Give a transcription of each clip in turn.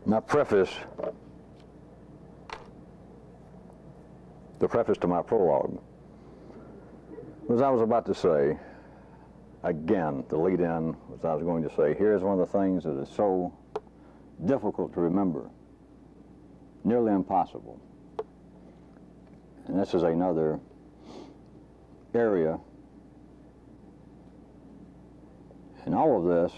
My preface, the preface to my prologue, was I was about to say, again, the lead-in was I was going to say, here's one of the things that is so difficult to remember, nearly impossible. And this is another area. And all of this,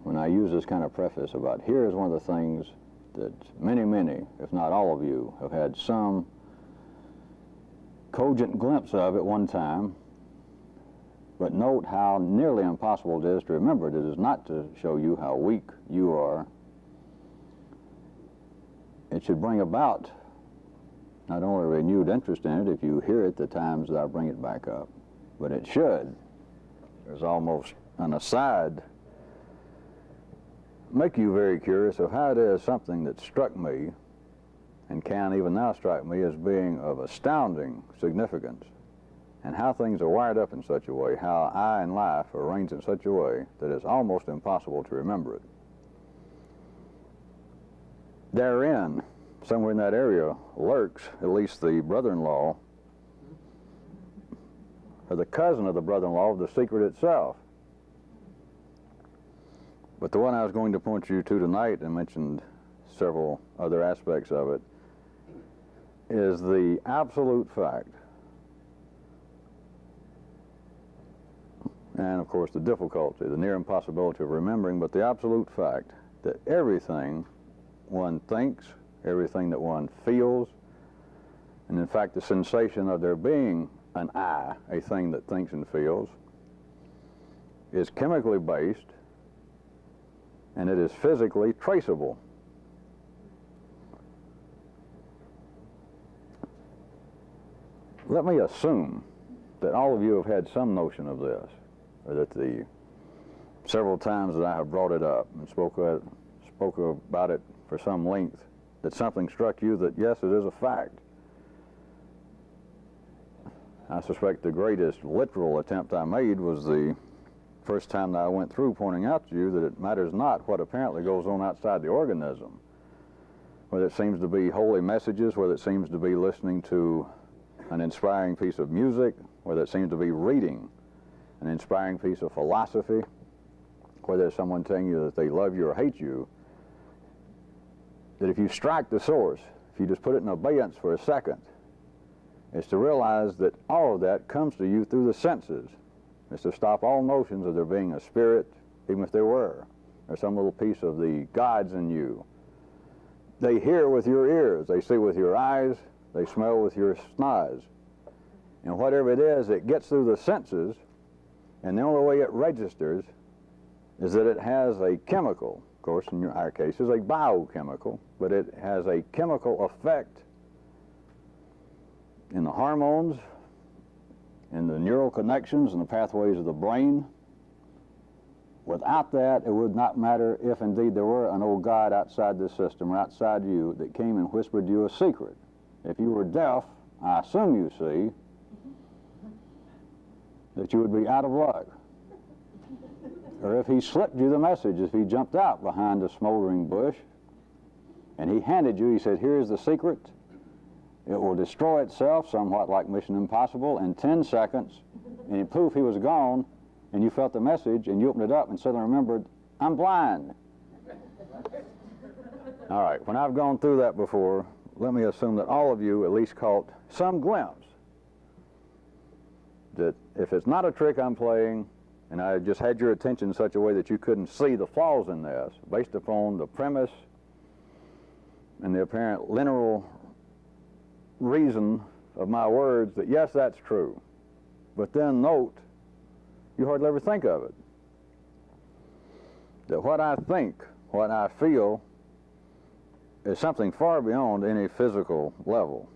when I use this kind of preface about here is one of the things that many, if not all of you, have had some cogent glimpse of at one time, but note how nearly impossible it is to remember it. It is not to show you how weak you are. It should bring about not only a renewed interest in it if you hear it the times that I bring it back up, but it should, there's almost an aside, make you very curious of how it is something that struck me and can even now strike me as being of astounding significance, and how things are wired up in such a way, how I in life are arranged in such a way that it's almost impossible to remember it. Therein, somewhere in that area, lurks at least the brother-in-law, or the cousin of the brother-in-law of the secret itself. But the one I was going to point you to tonight, and mentioned several other aspects of it, is the absolute fact, and of course the difficulty, the near impossibility of remembering, but the absolute fact that everything one thinks, everything that one feels, and in fact the sensation of there being an I, a thing that thinks and feels, is chemically based, and it is physically traceable. Let me assume that all of you have had some notion of this, or that the several times that I have brought it up and spoke about it for some length, that something struck you that, yes, it is a fact. I suspect the greatest literal attempt I made was the first time that I went through pointing out to you that it matters not what apparently goes on outside the organism, whether it seems to be holy messages, whether it seems to be listening to an inspiring piece of music, whether it seems to be reading an inspiring piece of philosophy, whether it's someone telling you that they love you or hate you, that if you strike the source, if you just put it in abeyance for a second, is to realize that all of that comes to you through the senses. It's to stop all notions of there being a spirit, even if there were, or some little piece of the gods in you. They hear with your ears, they see with your eyes, they smell with your snoz. And whatever it is, it gets through the senses, and the only way it registers is that it has a chemical, of course in our case is a biochemical, but it has a chemical effect in the hormones, in the neural connections and the pathways of the brain. Without that, it would not matter if indeed there were an old God outside this system or outside you that came and whispered you a secret. If you were deaf, I assume you see, that you would be out of luck. Or if he slipped you the message, if he jumped out behind a smoldering bush and he handed you, he said, here's the secret, it will destroy itself, somewhat like Mission Impossible, in 10 seconds, and poof, he was gone, and you felt the message, and you opened it up and suddenly remembered, I'm blind. All right, when I've gone through that before, let me assume that all of you at least caught some glimpse that if it's not a trick I'm playing, and I just had your attention in such a way that you couldn't see the flaws in this, based upon the premise and the apparent linear reason of my words, that yes, that's true. But then note, you hardly ever think of it. That what I think, what I feel, is something far beyond any physical level.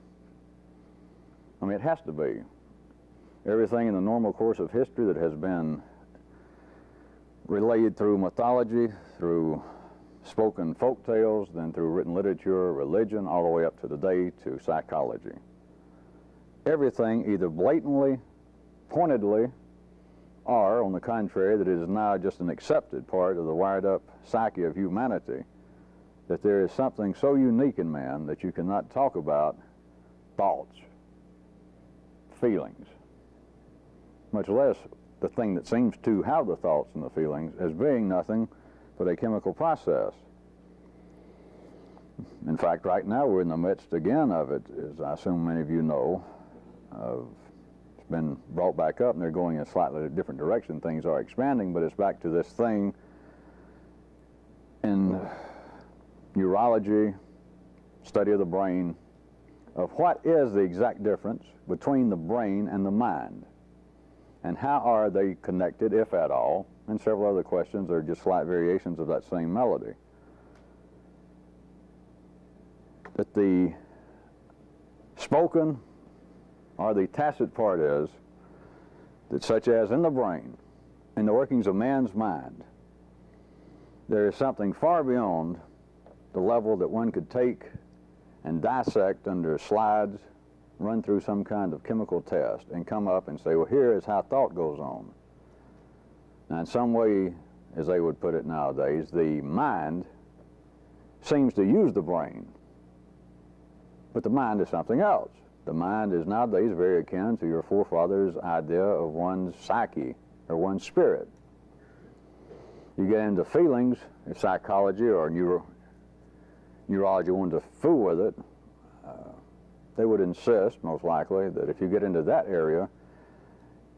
I mean, it has to be. Everything in the normal course of history that has been relayed through mythology, through spoken folk tales, then through written literature, religion, all the way up to today to psychology. Everything either blatantly, pointedly, or, on the contrary, that it is now just an accepted part of the wired-up psyche of humanity, that there is something so unique in man that you cannot talk about thoughts, feelings, much less the thing that seems to have the thoughts and the feelings as being nothing but a chemical process. In fact, right now we're in the midst again of it, as I assume many of you know. It's been brought back up and they're going in a slightly different direction. Things are expanding, but it's back to this thing in neurology, study of the brain, of what is the exact difference between the brain and the mind, and how are they connected, if at all, and several other questions are just slight variations of that same melody. That the spoken or the tacit part is that, such as in the brain, in the workings of man's mind, there is something far beyond the level that one could take and dissect under slides, run through some kind of chemical test, and come up and say, well, here is how thought goes on. Now, in some way, as they would put it nowadays, the mind seems to use the brain, but the mind is something else. The mind is nowadays very akin to your forefathers' idea of one's psyche or one's spirit. You get into feelings, if psychology or neurology wanted to fool with it, they would insist, most likely, that if you get into that area,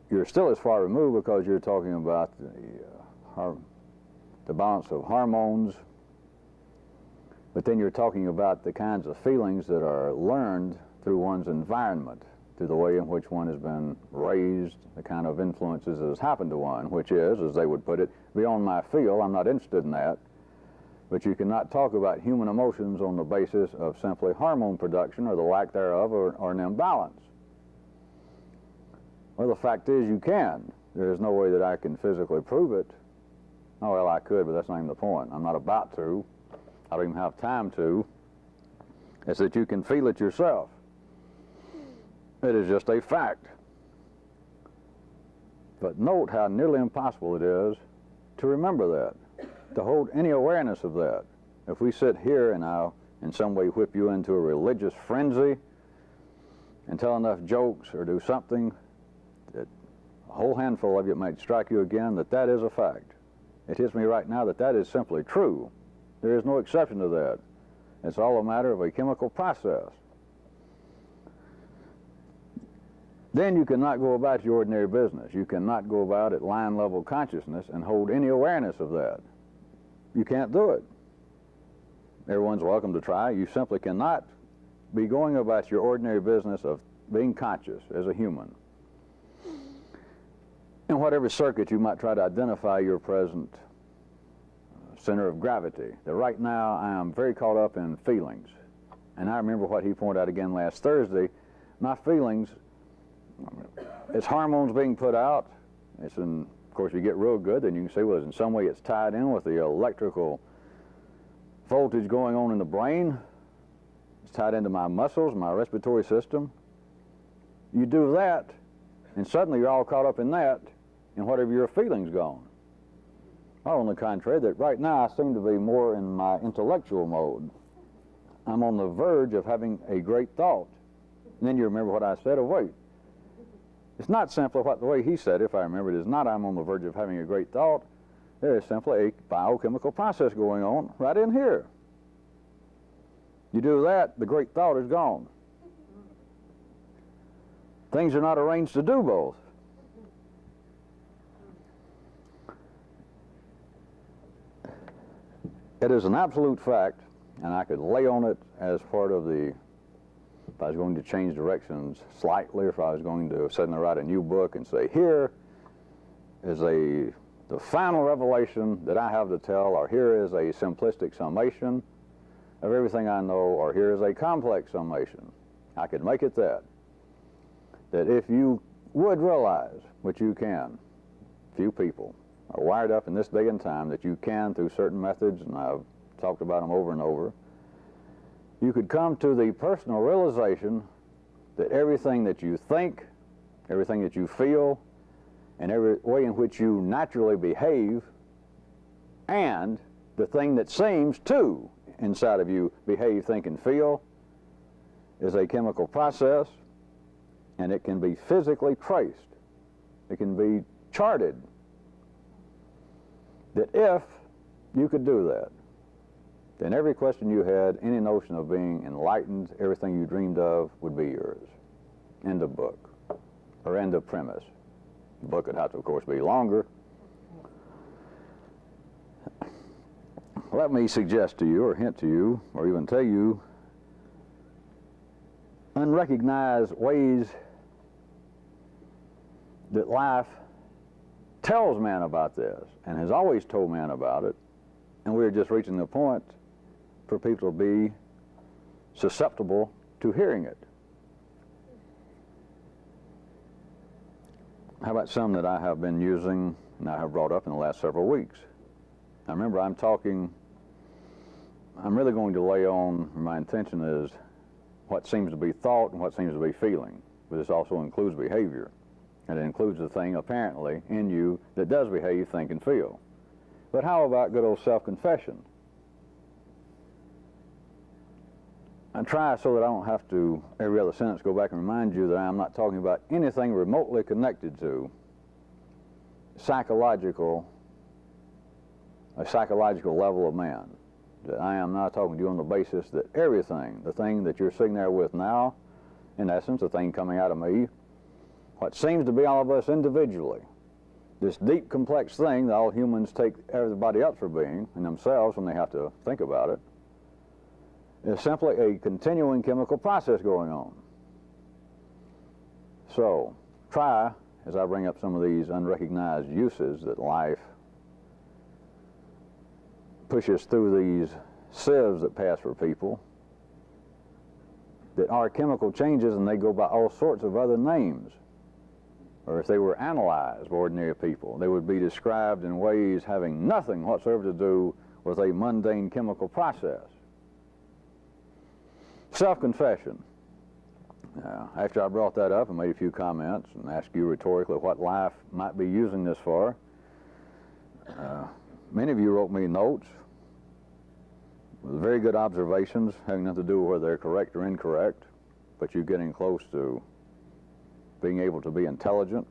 you're still as far removed because you're talking about the balance of hormones, but then you're talking about the kinds of feelings that are learned through one's environment, through the way in which one has been raised, the kind of influences that has happened to one, which is, as they would put it, beyond my field. I'm not interested in that. But you cannot talk about human emotions on the basis of simply hormone production or the lack thereof, or an imbalance. Well, the fact is you can. There is no way that I can physically prove it. Oh, well, I could, but that's not even the point. I'm not about to. I don't even have time to. It's that you can feel it yourself. It is just a fact. But note how nearly impossible it is to remember that, to hold any awareness of that. If we sit here and I'll in some way whip you into a religious frenzy and tell enough jokes or do something that a whole handful of you might strike you again, that is a fact. It hits me right now that is simply true. There is no exception to that. It's all a matter of a chemical process. Then you cannot go about your ordinary business. You cannot go about at line level consciousness and hold any awareness of that. You can't do it. Everyone's welcome to try. You simply cannot be going about your ordinary business of being conscious as a human. In whatever circuit you might try to identify your present center of gravity. That right now I am very caught up in feelings. And I remember what he pointed out again last Thursday. My feelings, it's hormones being put out. It's in, of course, you get real good, then you can say, well, in some way it's tied in with the electrical voltage going on in the brain. It's tied into my muscles, my respiratory system. You do that, and suddenly you're all caught up in that, and whatever your feelings gone. Or on the contrary, that right now I seem to be more in my intellectual mode. I'm on the verge of having a great thought. And then you remember what I said, oh wait. It's not simply what the way he said, if I remember, it is not I'm on the verge of having a great thought. There is simply a biochemical process going on right in here. You do that, the great thought is gone. Things are not arranged to do both. It is an absolute fact, and I could lay on it as part of the, if I was going to change directions slightly, or if I was going to suddenly write a new book and say, here is the final revelation that I have to tell, or here is a simplistic summation of everything I know, or here is a complex summation. I could make it that if you would realize, which you can, few people are wired up in this day and time that you can, through certain methods, and I've talked about them over and over, you could come to the personal realization that everything that you think, everything that you feel, and every way in which you naturally behave, and the thing that seems to, inside of you behave, think, and feel is a chemical process, and it can be physically traced. It can be charted. That if you could do that, then every question you had, any notion of being enlightened, everything you dreamed of would be yours. End of book, or end of premise. The book would have to, of course, be longer. Let me suggest to you, or hint to you, or even tell you, unrecognized ways that life tells man about this, and has always told man about it, and we're just reaching the point for people to be susceptible to hearing it. How about some that I have been using and I have brought up in the last several weeks? Now remember, I'm really going to lay on, my intention is what seems to be thought and what seems to be feeling, but this also includes behavior, and it includes the thing apparently in you that does behave, think, and feel. But how about good old self-confession? I try so that I don't have to, every other sentence, go back and remind you that I'm not talking about anything remotely connected to a psychological level of man. That I am not talking to you on the basis that everything, the thing that you're sitting there with now, in essence, the thing coming out of me, what seems to be all of us individually, this deep, complex thing that all humans take everybody else for being, and themselves when they have to think about it, is simply a continuing chemical process going on. So, try, as I bring up some of these unrecognized uses that life pushes through these sieves that pass for people, that are chemical changes and they go by all sorts of other names. Or if they were analyzed by ordinary people, they would be described in ways having nothing whatsoever to do with a mundane chemical process. Self-confession. Now, after I brought that up and made a few comments and asked you rhetorically what life might be using this for, many of you wrote me notes with very good observations having nothing to do with whether they're correct or incorrect, but you're getting close to being able to be intelligent.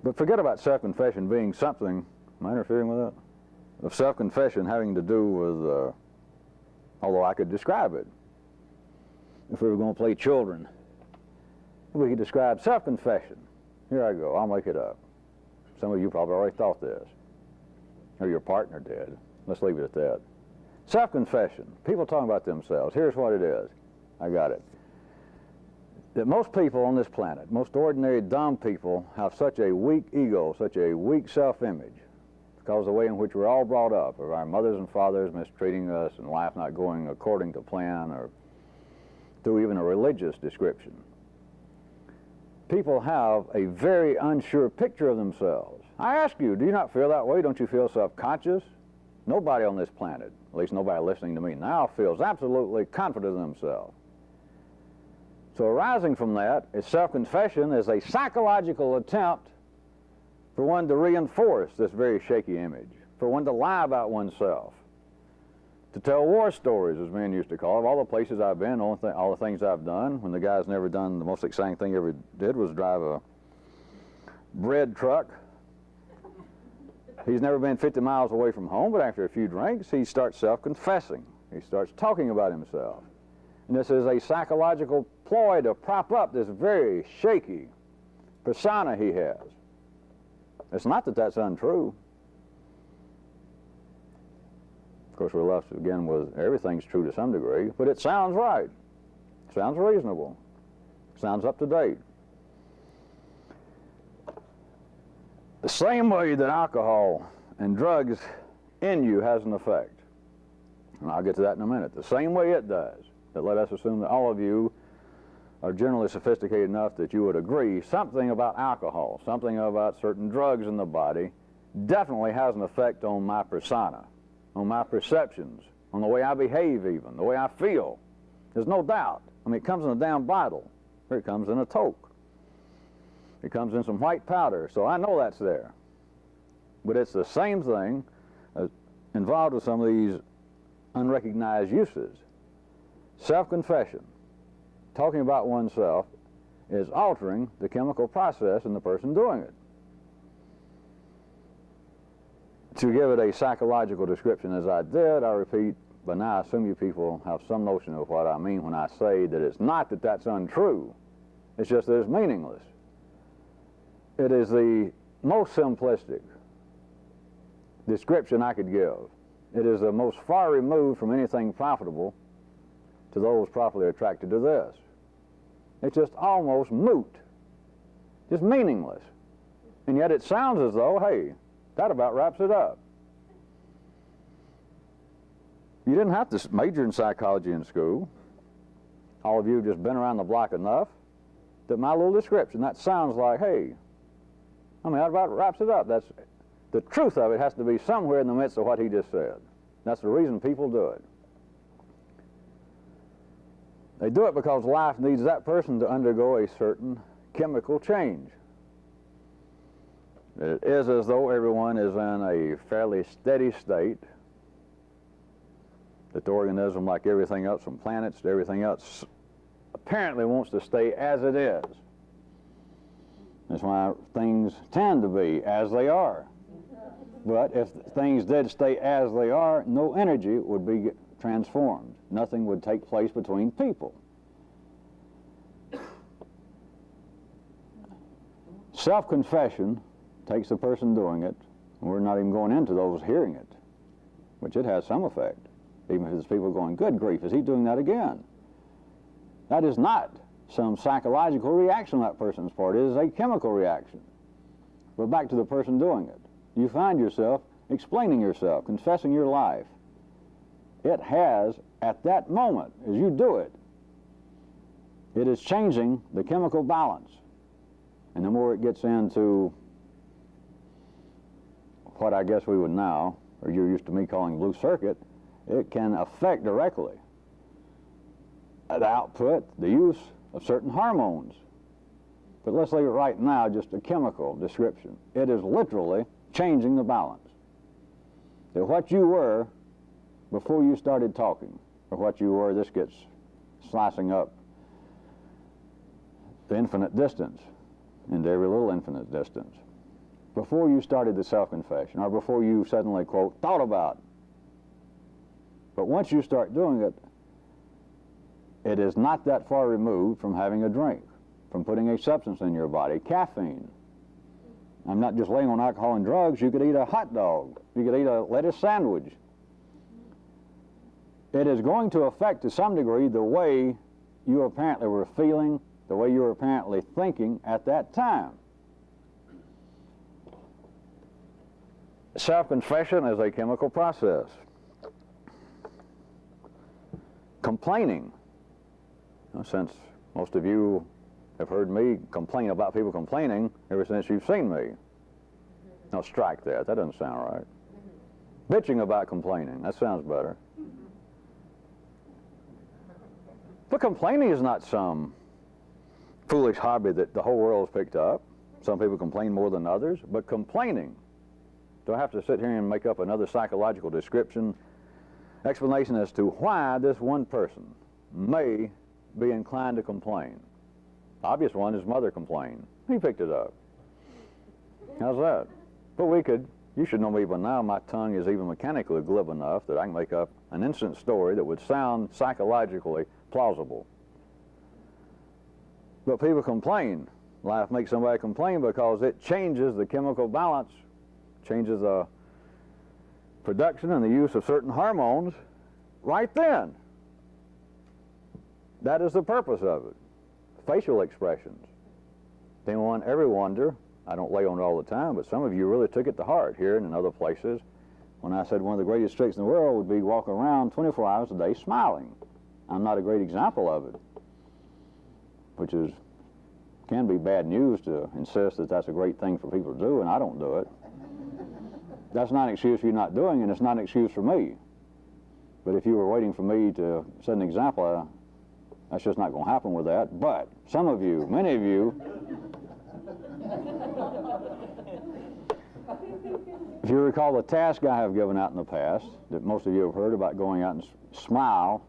But forget about self-confession being something, am I interfering with that? Of self-confession having to do with, although I could describe it. If we were going to play children, we could describe self-confession. Here I go, I'll make it up. Some of you probably already thought this, or your partner did. Let's leave it at that. Self-confession, people talking about themselves. Here's what it is. I got it. That most people on this planet, most ordinary dumb people, have such a weak ego, such a weak self-image, because of the way in which we're all brought up, of our mothers and fathers mistreating us and life not going according to plan, or through even a religious description. People have a very unsure picture of themselves. I ask you, do you not feel that way? Don't you feel self-conscious? Nobody on this planet, at least nobody listening to me now, feels absolutely confident in themselves. So arising from that is self-confession as a psychological attempt for one to reinforce this very shaky image, for one to lie about oneself, to tell war stories, as men used to call it, all the places I've been, all the things I've done, when the guy's never done, the most exciting thing he ever did was drive a bread truck. He's never been 50 miles away from home, but after a few drinks, he starts self-confessing. He starts talking about himself. And this is a psychological ploy to prop up this very shaky persona he has. It's not that that's untrue. Of course, we're left again with everything's true to some degree, but it sounds right. Sounds reasonable. Sounds up to date. The same way that alcohol and drugs in you has an effect, and I'll get to that in a minute, the same way it does, that let us assume that all of you are generally sophisticated enough that you would agree something about alcohol, something about certain drugs in the body definitely has an effect on my persona, on my perceptions, on the way I behave even, the way I feel. There's no doubt. I mean, it comes in a damn bottle, or it comes in a toke. It comes in some white powder, so I know that's there. But it's the same thing, involved with some of these unrecognized uses. Self-confession, talking about oneself, is altering the chemical process in the person doing it. To give it a psychological description as I did, I repeat, but now I assume you people have some notion of what I mean when I say that it's not that that's untrue. It's just that it's meaningless. It is the most simplistic description I could give. It is the most far removed from anything profitable to those properly attracted to this. It's just almost moot, just meaningless. And yet it sounds as though, hey, that about wraps it up. You didn't have to major in psychology in school. All of you have just been around the block enough that my little description, that sounds like, hey, I mean, that about wraps it up. That's, the truth of it has to be somewhere in the midst of what he just said. That's the reason people do it. They do it because life needs that person to undergo a certain chemical change. It is as though everyone is in a fairly steady state, that the organism, like everything else from planets to everything else, apparently wants to stay as it is. That's why things tend to be as they are. But if things did stay as they are, no energy would be transformed. Nothing would take place between people. Self-confession takes the person doing it, and we're not even going into those hearing it, which it has some effect. Even if there's people going, good grief, is he doing that again? That is not some psychological reaction on that person's part. It is a chemical reaction. But back to the person doing it. You find yourself explaining yourself, confessing your life. It has, at that moment, as you do it, it is changing the chemical balance. And the more it gets into what I guess we would now, or you're used to me calling blue circuit, it can affect directly the output, the use of certain hormones. But let's leave it right now, just a chemical description. It is literally changing the balance. That what you were before you started talking, or what you were, this gets slicing up the infinite distance into every little infinite distance. Before you started the self-confession, or before you suddenly, quote, thought about. But once you start doing it, it is not that far removed from having a drink, from putting a substance in your body, caffeine. I'm not just laying on alcohol and drugs. You could eat a hot dog. You could eat a lettuce sandwich. It is going to affect to some degree the way you apparently were feeling, the way you were apparently thinking at that time. Self-confession is a chemical process. Complaining, since most of you have heard me complain about people complaining ever since you've seen me. Now strike that. That doesn't sound right. Bitching about complaining. That sounds better. But complaining is not some foolish hobby that the whole world's picked up. Some people complain more than others, but complaining. Do I have to sit here and make up another psychological explanation as to why this one person may be inclined to complain? The obvious one, his mother complained. He picked it up. How's that? But you should know me by now, my tongue is even mechanically glib enough that I can make up an instant story that would sound psychologically plausible. But people complain. Life makes somebody complain because it changes the chemical balance, changes the production and the use of certain hormones right then. That is the purpose of it. Facial expressions. Anyone ever wonder, I don't lay on it all the time, but some of you really took it to heart here and in other places when I said one of the greatest tricks in the world would be walk around 24 hours a day smiling. I'm not a great example of it, which can be bad news to insist that that's a great thing for people to do, and I don't do it. That's not an excuse for you not doing it, and it's not an excuse for me. But if you were waiting for me to set an example, that's just not going to happen with that. But some of you, many of you, If you recall the task I have given out in the past, that most of you have heard about going out and smile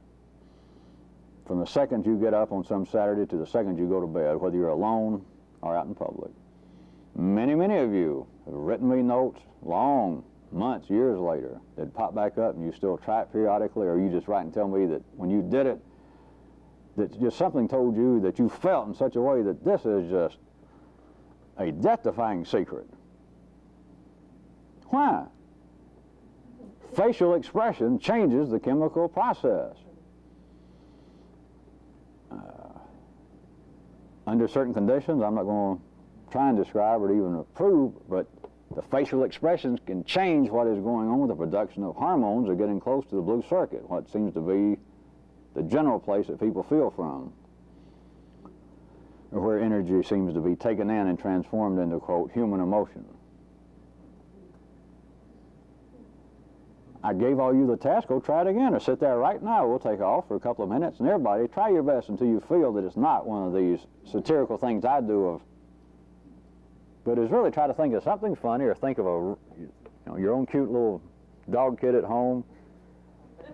from the second you get up on some Saturday to the second you go to bed, whether you're alone or out in public. Many, many of you have written me notes long, months, years later, that pop back up and you still try it periodically, or you just write and tell me that when you did it, that just something told you that you felt in such a way that this is just a death-defying secret. Why? Facial expression changes the chemical process. Under certain conditions, I'm not going to try and describe or even approve, but the facial expressions can change what is going on with the production of hormones or getting close to the blue circuit, what seems to be the general place that people feel from, or where energy seems to be taken in and transformed into, quote, human emotion. I gave all you the task, go try it again, or sit there right now. We'll take off for a couple of minutes, and everybody, try your best until you feel that it's not one of these satirical things I do but is really try to think of something funny, or think of your own cute little dog kid at home,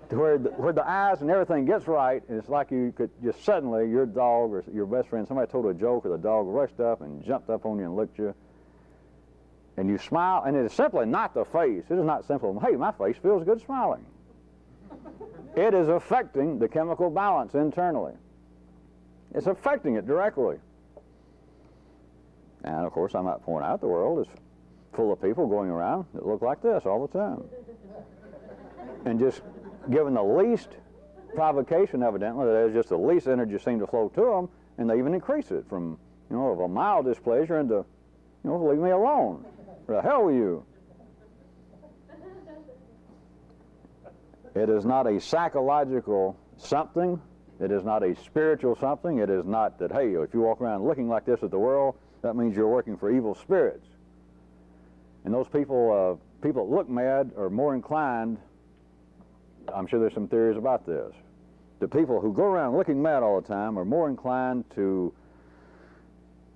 to where the eyes and everything gets right, and it's like you could just suddenly, your dog or your best friend, somebody told a joke, or the dog rushed up and jumped up on you and licked you, and you smile, and it is simply not the face. It is not simple, hey, my face feels good smiling. It is affecting the chemical balance internally. It's affecting it directly. And of course, I'm not pointing out the world is full of people going around that look like this all the time. And just given the least provocation, evidently, there's just the least energy seemed to flow to them, and they even increase it from, of a mild displeasure into, leave me alone. Where the hell were you? It is not a psychological something. It is not a spiritual something. It is not that, hey, if you walk around looking like this at the world, that means you're working for evil spirits. And those people that look mad are more inclined, I'm sure there's some theories about this, the people who go around looking mad all the time are more inclined to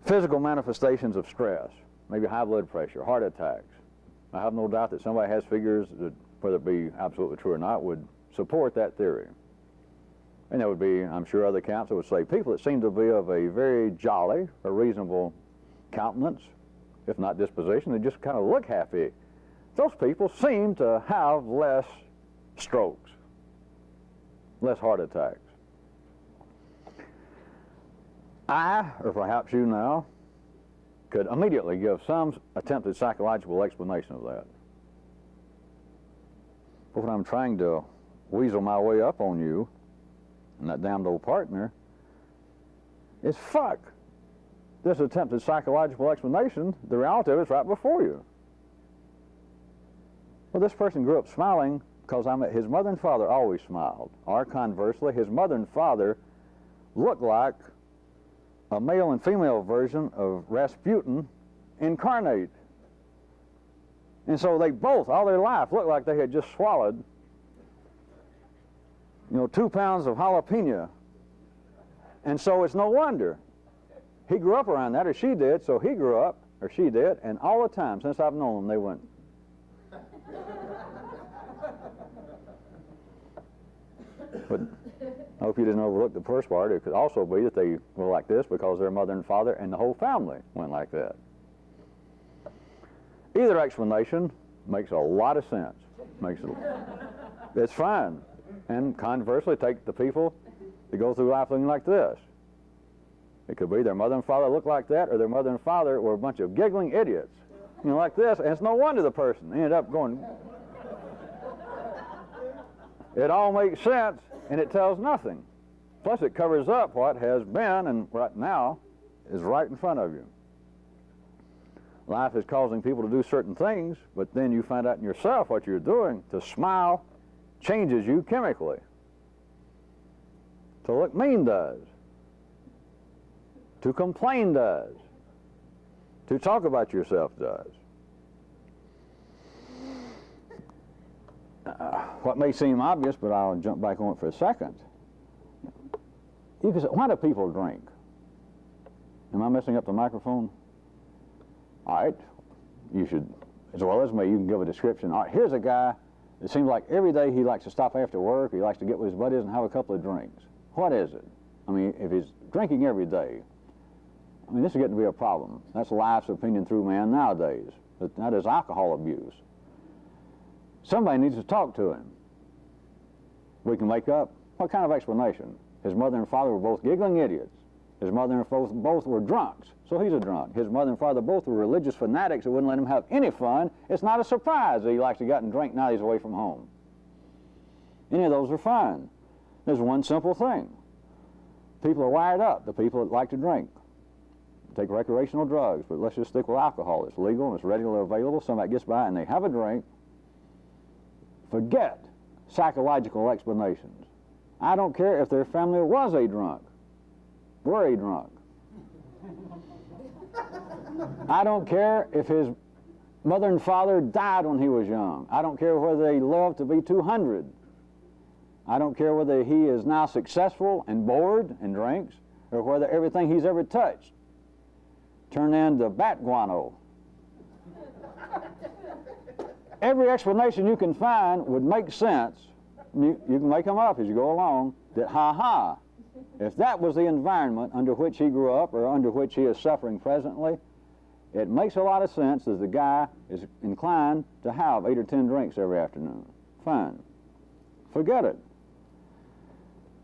physical manifestations of stress, maybe high blood pressure, heart attacks. I have no doubt that somebody has figures that, whether it be absolutely true or not, would support that theory. And there would be, I'm sure, other accounts that would say people that seem to be of a very jolly or reasonable countenance, if not disposition, they just kind of look happy. Those people seem to have less strokes, less heart attacks. I, or perhaps you now, could immediately give some attempted psychological explanation of that. But when I'm trying to weasel my way up on you and that damned old partner, it's fuck. This attempted psychological explanation, the reality of it's right before you. Well, this person grew up smiling because his mother and father always smiled. Or conversely, his mother and father looked like a male and female version of Rasputin incarnate. And so they both, all their life, looked like they had just swallowed, 2 pounds of jalapeno. And so it's no wonder. He grew up around that, or she did, so he grew up, or she did, and all the time since I've known them, they went. But I hope you didn't overlook the first part. It could also be that they were like this because their mother and father and the whole family went like that. Either explanation makes a lot of sense. It's fine. And conversely, take the people that go through life looking like this. It could be their mother and father looked like that, or their mother and father were a bunch of giggling idiots, like this, and it's no wonder the person ended up going. It all makes sense, and it tells nothing. Plus, it covers up what has been, and right now is right in front of you. Life is causing people to do certain things, but then you find out in yourself what you're doing. To smile changes you chemically. To look mean does. To complain does. To talk about yourself does. What may seem obvious, but I'll jump back on it for a second. You can say, why do people drink? Am I messing up the microphone? All right. You should as well as me, you can give a description. All right, here's a guy, it seems like every day he likes to stop after work, he likes to get with his buddies and have a couple of drinks. What is it? I mean, if he's drinking every day, I mean, this is getting to be a problem. That's life's opinion through man nowadays. But that is alcohol abuse. Somebody needs to talk to him. We can make up what kind of explanation? His mother and father were both giggling idiots. His mother and father both were drunks, so he's a drunk. His mother and father both were religious fanatics who wouldn't let him have any fun. It's not a surprise that he likes to get and drink now he's away from home. Any of those are fine. There's one simple thing. People are wired up, the people that like to drink. Take recreational drugs, but let's just stick with alcohol. It's legal and it's readily available. Somebody gets by and they have a drink. Forget psychological explanations. I don't care if their family was a drunk. Were a drunk. I don't care if his mother and father died when he was young. I don't care whether they lived to be 200. I don't care whether he is now successful and bored and drinks, or whether everything he's ever touched turned into bat guano. Every explanation you can find would make sense. You can make them up as you go along, that ha-ha, if that was the environment under which he grew up or under which he is suffering presently, it makes a lot of sense that the guy is inclined to have 8 or 10 drinks every afternoon. Fine. Forget it.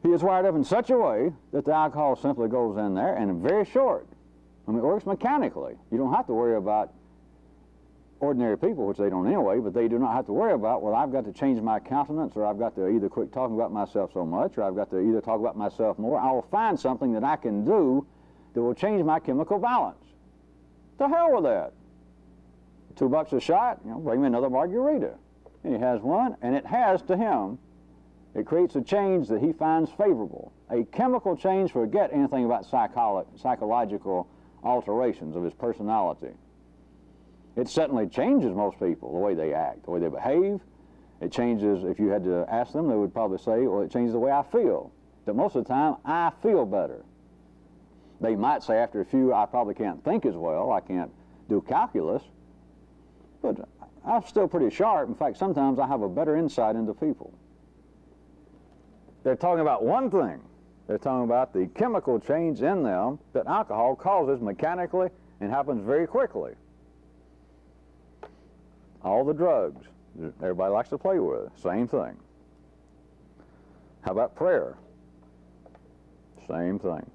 He is wired up in such a way that the alcohol simply goes in there and very short. I mean, it works mechanically. You don't have to worry about ordinary people, which they don't anyway, but they do not have to worry about, well, I've got to change my countenance, or I've got to either quit talking about myself so much, or I've got to either talk about myself more. I will find something that I can do that will change my chemical balance. To hell with that. $2 a shot, you know, bring me another margarita. And he has one, and it has to him. It creates a change that he finds favorable. A chemical change, forget anything about psychological alterations of his personality. It certainly changes most people, the way they act, the way they behave. It changes, if you had to ask them, they would probably say, well, it changes the way I feel. But most of the time, I feel better. They might say after a few, I probably can't think as well, I can't do calculus, but I'm still pretty sharp. In fact, sometimes I have a better insight into people. They're talking about one thing. They're talking about the chemical change in them that alcohol causes mechanically and happens very quickly. All the drugs everybody likes to play with, same thing. How about prayer? Same thing.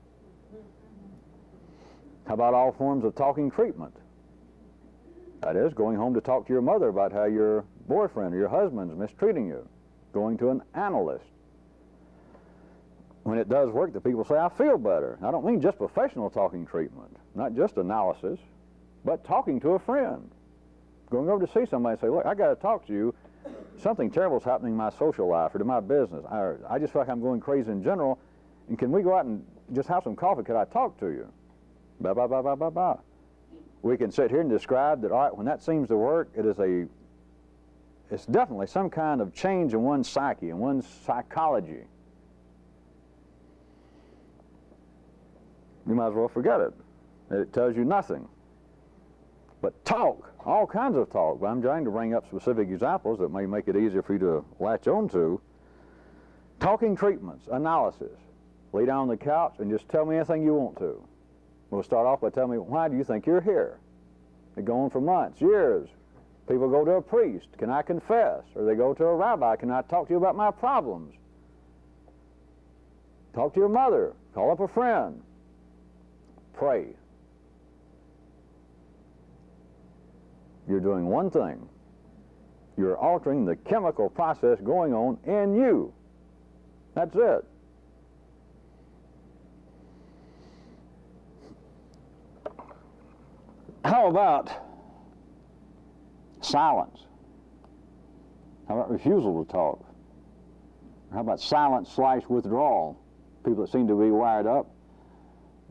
How about all forms of talking treatment? That is, going home to talk to your mother about how your boyfriend or your husband's mistreating you. Going to an analyst. When it does work, the people say, I feel better. I don't mean just professional talking treatment, not just analysis, but talking to a friend. Going over to see somebody and say, look, I got to talk to you. Something terrible is happening in my social life or to my business. I just feel like I'm going crazy in general, and can we go out and just have some coffee? Could I talk to you? Blah, blah, blah, blah, blah, blah. We can sit here and describe that, all right, when that seems to work, it's definitely some kind of change in one's psyche, in one's psychology. You might as well forget it. It tells you nothing. But talk, all kinds of talk. But I'm trying to bring up specific examples that may make it easier for you to latch on to. Talking treatments, analysis. Lay down on the couch and just tell me anything you want to. We'll start off by telling me, why do you think you're here? They go on for months, years. People go to a priest, can I confess? Or they go to a rabbi, can I talk to you about my problems? Talk to your mother, call up a friend. Pray. You're doing one thing. You're altering the chemical process going on in you. That's it. How about silence? How about refusal to talk? How about silence/withdrawal? People that seem to be wired up,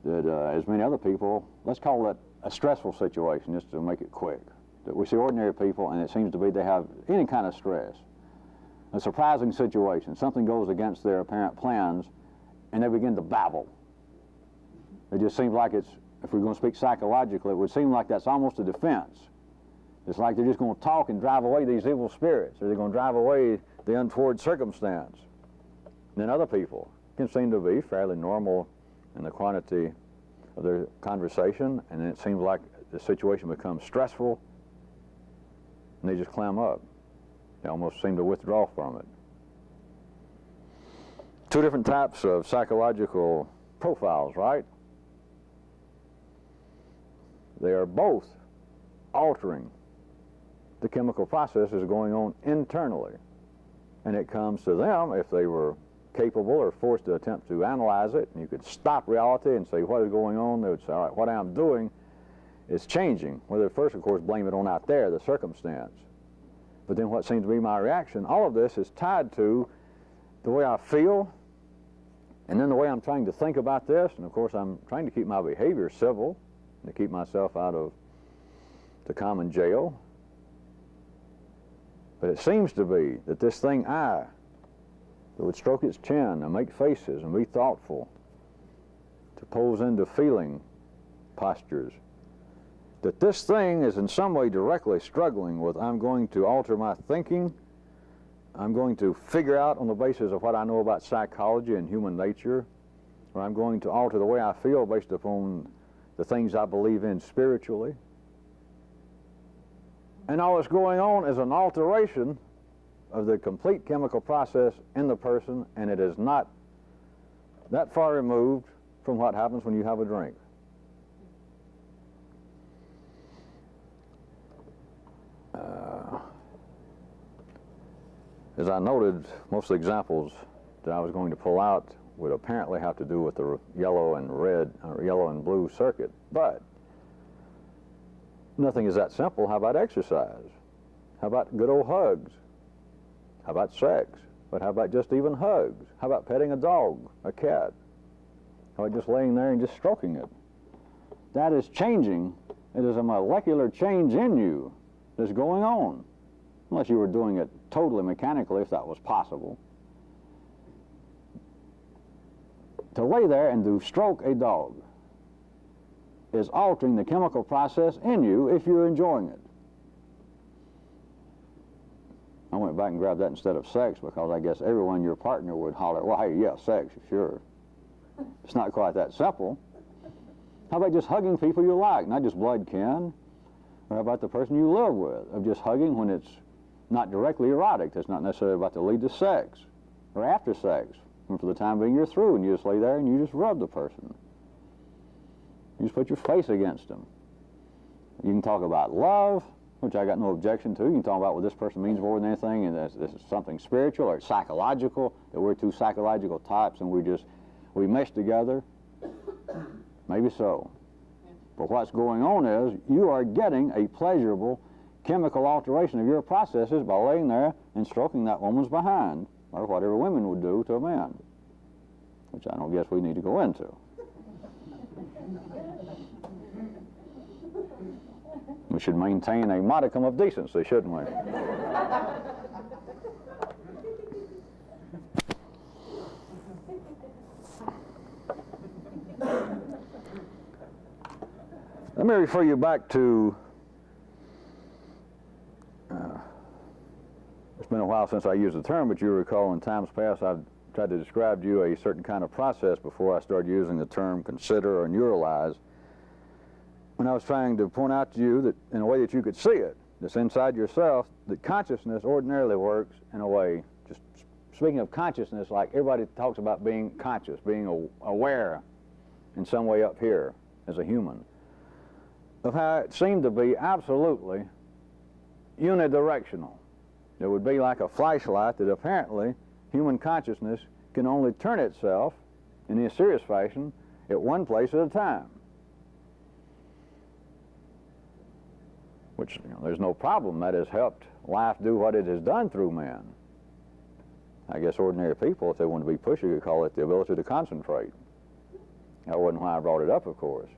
that as many other people, let's call it a stressful situation, just to make it quick. That we see ordinary people, and it seems to be they have any kind of stress. A surprising situation, something goes against their apparent plans, and they begin to babble. It just seems like it's, if we're going to speak psychologically, it would seem like that's almost a defense. It's like they're just going to talk and drive away these evil spirits, or they're going to drive away the untoward circumstance. And then other people can seem to be fairly normal in the quantity of their conversation, and then it seems like the situation becomes stressful, and they just clam up. They almost seem to withdraw from it. Two different types of psychological profiles, right? They are both altering the chemical processes going on internally. And it comes to them, if they were capable or forced to attempt to analyze it, and you could stop reality and say, what is going on? They would say, all right, what I'm doing is changing. Well, they first, of course, blame it on out there, the circumstance. But then what seems to be my reaction, all of this is tied to the way I feel, and then the way I'm trying to think about this. And of course, I'm trying to keep my behavior civil, and to keep myself out of the common jail. But it seems to be that this thing, that would stroke its chin and make faces and be thoughtful, to pose into feeling postures, that this thing is in some way directly struggling with, I'm going to alter my thinking, I'm going to figure out on the basis of what I know about psychology and human nature, or I'm going to alter the way I feel based upon the things I believe in spiritually. And all that's going on is an alteration of the complete chemical process in the person, and it is not that far removed from what happens when you have a drink. As I noted, most of the examples that I was going to pull out would apparently have to do with the yellow and red, or yellow and blue circuit, but nothing is that simple. How about exercise? How about good old hugs? How about sex? But how about just even hugs? How about petting a dog, a cat? How about just laying there and just stroking it? That is changing. It is a molecular change in you that's going on, unless you were doing it totally mechanically, if that was possible. To lay there and to stroke a dog is altering the chemical process in you if you're enjoying it. I went back and grabbed that instead of sex because I guess everyone, your partner, would holler, well, hey, yeah, sex, sure. It's not quite that simple. How about just hugging people you like, not just blood kin? Or how about the person you live with, of just hugging when it's not directly erotic? That's not necessarily about to lead to sex or after sex. And for the time being, you're through, and you just lay there and you just rub the person. You just put your face against them. You can talk about love, which I got no objection to. You can talk about what this person means more than anything, and this is something spiritual or psychological, that we're two psychological types and we mesh together. Maybe so. But what's going on is you are getting a pleasurable chemical alteration of your processes by laying there and stroking that woman's behind, or whatever women would do to a man, which I don't guess we need to go into. We should maintain a modicum of decency, shouldn't we? Let me refer you back to, it's been a while since I used the term, but you recall in times past I've tried to describe to you a certain kind of process before I started using the term consider or neuralize, when I was trying to point out to you that in a way that you could see it, that's inside yourself, that consciousness ordinarily works in a way, just speaking of consciousness, like everybody talks about being conscious, being aware in some way up here as a human, of how it seemed to be absolutely unidirectional. It would be like a flashlight that apparently human consciousness can only turn itself in a serious fashion at one place at a time. Which, there's no problem. That has helped life do what it has done through man. I guess ordinary people, if they want to be pushy, could call it the ability to concentrate. That wasn't why I brought it up, of course.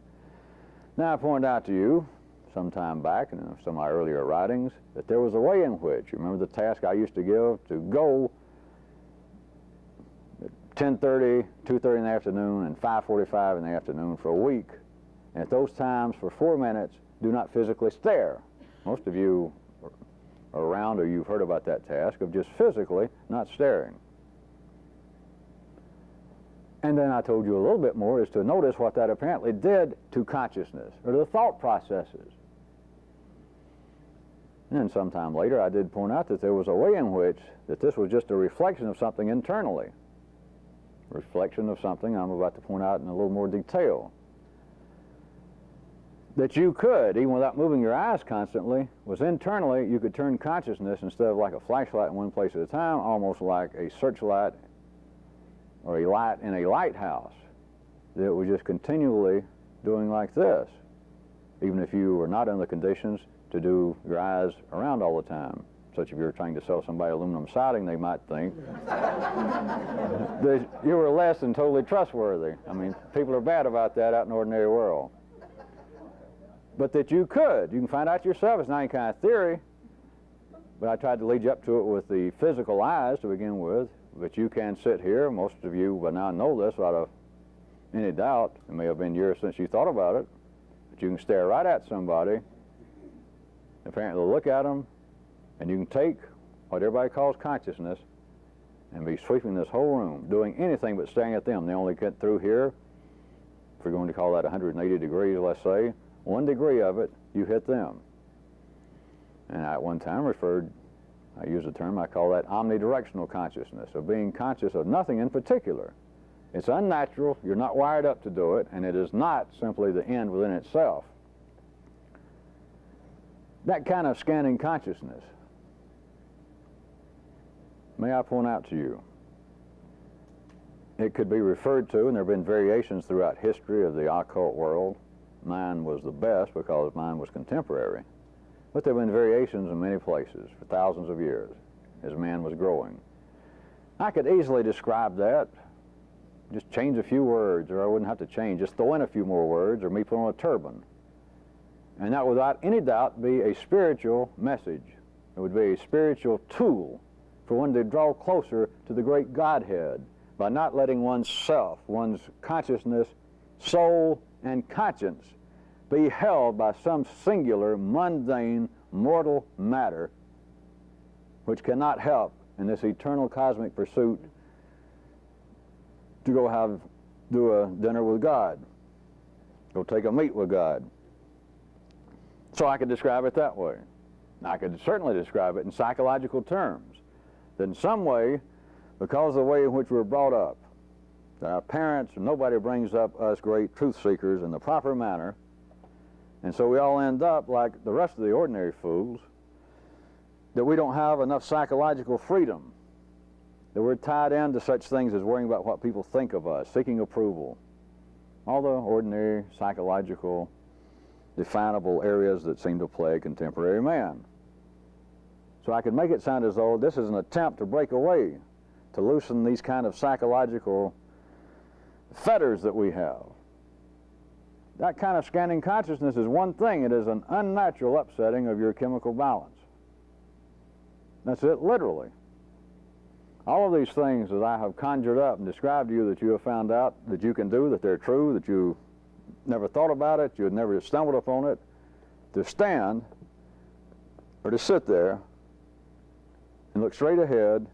Now, I pointed out to you some time back in some of my earlier writings that there was a way in which, you remember the task I used to give to go at 10:30, 2:30 in the afternoon, and 5:45 in the afternoon for a week, and at those times for 4 minutes, do not physically stare Most of you are around or you've heard about that task of just physically not staring. And then I told you a little bit more is to notice what that apparently did to consciousness or to the thought processes. And then sometime later I did point out that there was a way in which that this was just a reflection of something internally. Reflection of something I'm about to point out in a little more detail. That you could, even without moving your eyes constantly, was internally you could turn consciousness instead of like a flashlight in one place at a time, almost like a searchlight or a light in a lighthouse. That it was just continually doing like this, even if you were not in the conditions to do your eyes around all the time. Such if you were trying to sell somebody aluminum siding, they might think that you were less than totally trustworthy. I mean, people are bad about that out in the ordinary world. But that you can find out yourself. It's not any kind of theory, but I tried to lead you up to it with the physical eyes to begin with. But you can sit here, most of you by now know this without any doubt. It may have been years since you thought about it, but you can stare right at somebody, apparently look at them, and you can take what everybody calls consciousness and be sweeping this whole room, doing anything but staring at them. They only get through here, if we're going to call that 180 degrees, let's say, 1 degree of it, you hit them. And I at one time I use a term, I call that omnidirectional consciousness, of being conscious of nothing in particular. It's unnatural, you're not wired up to do it, and it is not simply the end within itself. That kind of scanning consciousness, may I point out to you, it could be referred to, and there have been variations throughout history of the occult world. Mine was the best because mine was contemporary. But there have been variations in many places for thousands of years as man was growing. I could easily describe that, just change a few words, or I wouldn't have to change, just throw in a few more words, or me put on a turban. And that would without any doubt be a spiritual message. It would be a spiritual tool for one to draw closer to the great Godhead by not letting one's self, one's consciousness, soul, and conscience be held by some singular, mundane, mortal matter which cannot help in this eternal cosmic pursuit to go do a dinner with God, go take a meet with God. So I could describe it that way. I could certainly describe it in psychological terms, that in some way, because of the way in which we were brought up, that our parents, nobody brings up us great truth seekers in the proper manner, and so we all end up like the rest of the ordinary fools, that we don't have enough psychological freedom, that we're tied into such things as worrying about what people think of us, seeking approval, all the ordinary psychological definable areas that seem to plague contemporary man. So I could make it sound as though this is an attempt to break away, to loosen these kind of psychological fetters that we have. That kind of scanning consciousness is one thing. It is an unnatural upsetting of your chemical balance. That's it, literally. All of these things that I have conjured up and described to you that you have found out that you can do, that they're true, that you never thought about it, you had never stumbled upon it, to stand or to sit there and look straight ahead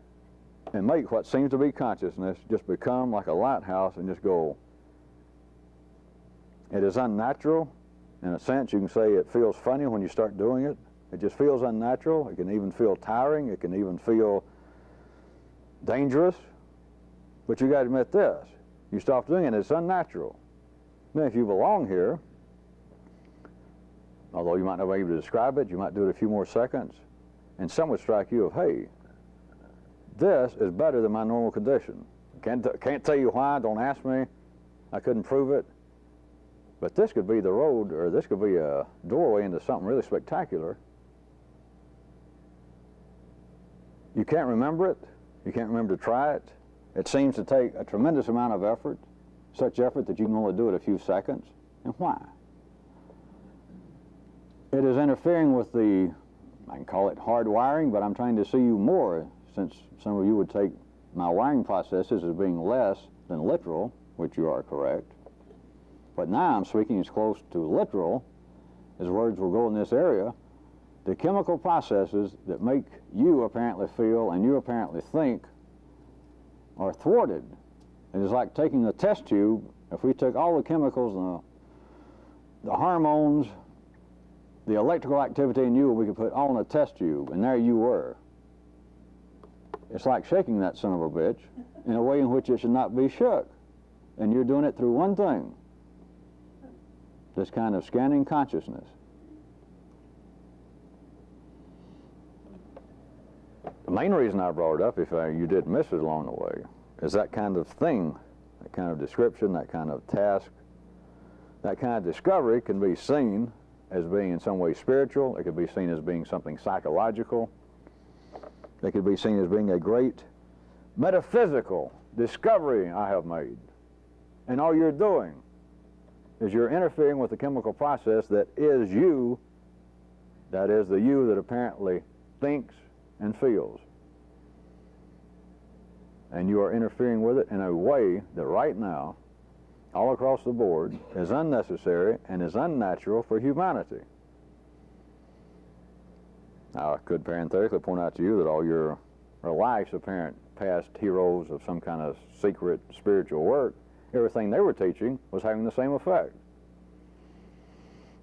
and make what seems to be consciousness just become like a lighthouse and just go. It is unnatural. In a sense, you can say it feels funny when you start doing it. It just feels unnatural. It can even feel tiring. It can even feel dangerous. But you got to admit this. You stop doing it, it's unnatural. Then if you belong here, although you might not be able to describe it, you might do it a few more seconds, and some would strike you of, hey, this is better than my normal condition. Can't tell you why, don't ask me. I couldn't prove it. But this could be the road, or this could be a doorway into something really spectacular. You can't remember it. You can't remember to try it. It seems to take a tremendous amount of effort, such effort that you can only do it a few seconds. And why? It is interfering with the, I can call it hard wiring, but I'm trying to see you more, since some of you would take my wiring processes as being less than literal, which you are correct. But now I'm speaking as close to literal as words will go in this area, the chemical processes that make you apparently feel and you apparently think are thwarted. It is like taking a test tube. If we took all the chemicals and the hormones, the electrical activity in you, we could put all in a test tube, and there you were. It's like shaking that son of a bitch in a way in which it should not be shook. And you're doing it through one thing, this kind of scanning consciousness. The main reason I brought it up, if you did miss it along the way, is that kind of thing, that kind of description, that kind of task, that kind of discovery can be seen as being in some way spiritual. It could be seen as being something psychological. It could be seen as being a great metaphysical discovery I have made. And all you're doing is you're interfering with the chemical process that is you, that is the you that apparently thinks and feels. And you are interfering with it in a way that right now, all across the board, is unnecessary and is unnatural for humanity. Now, I could parenthetically point out to you that all your life's apparent past heroes of some kind of secret spiritual work, everything they were teaching was having the same effect.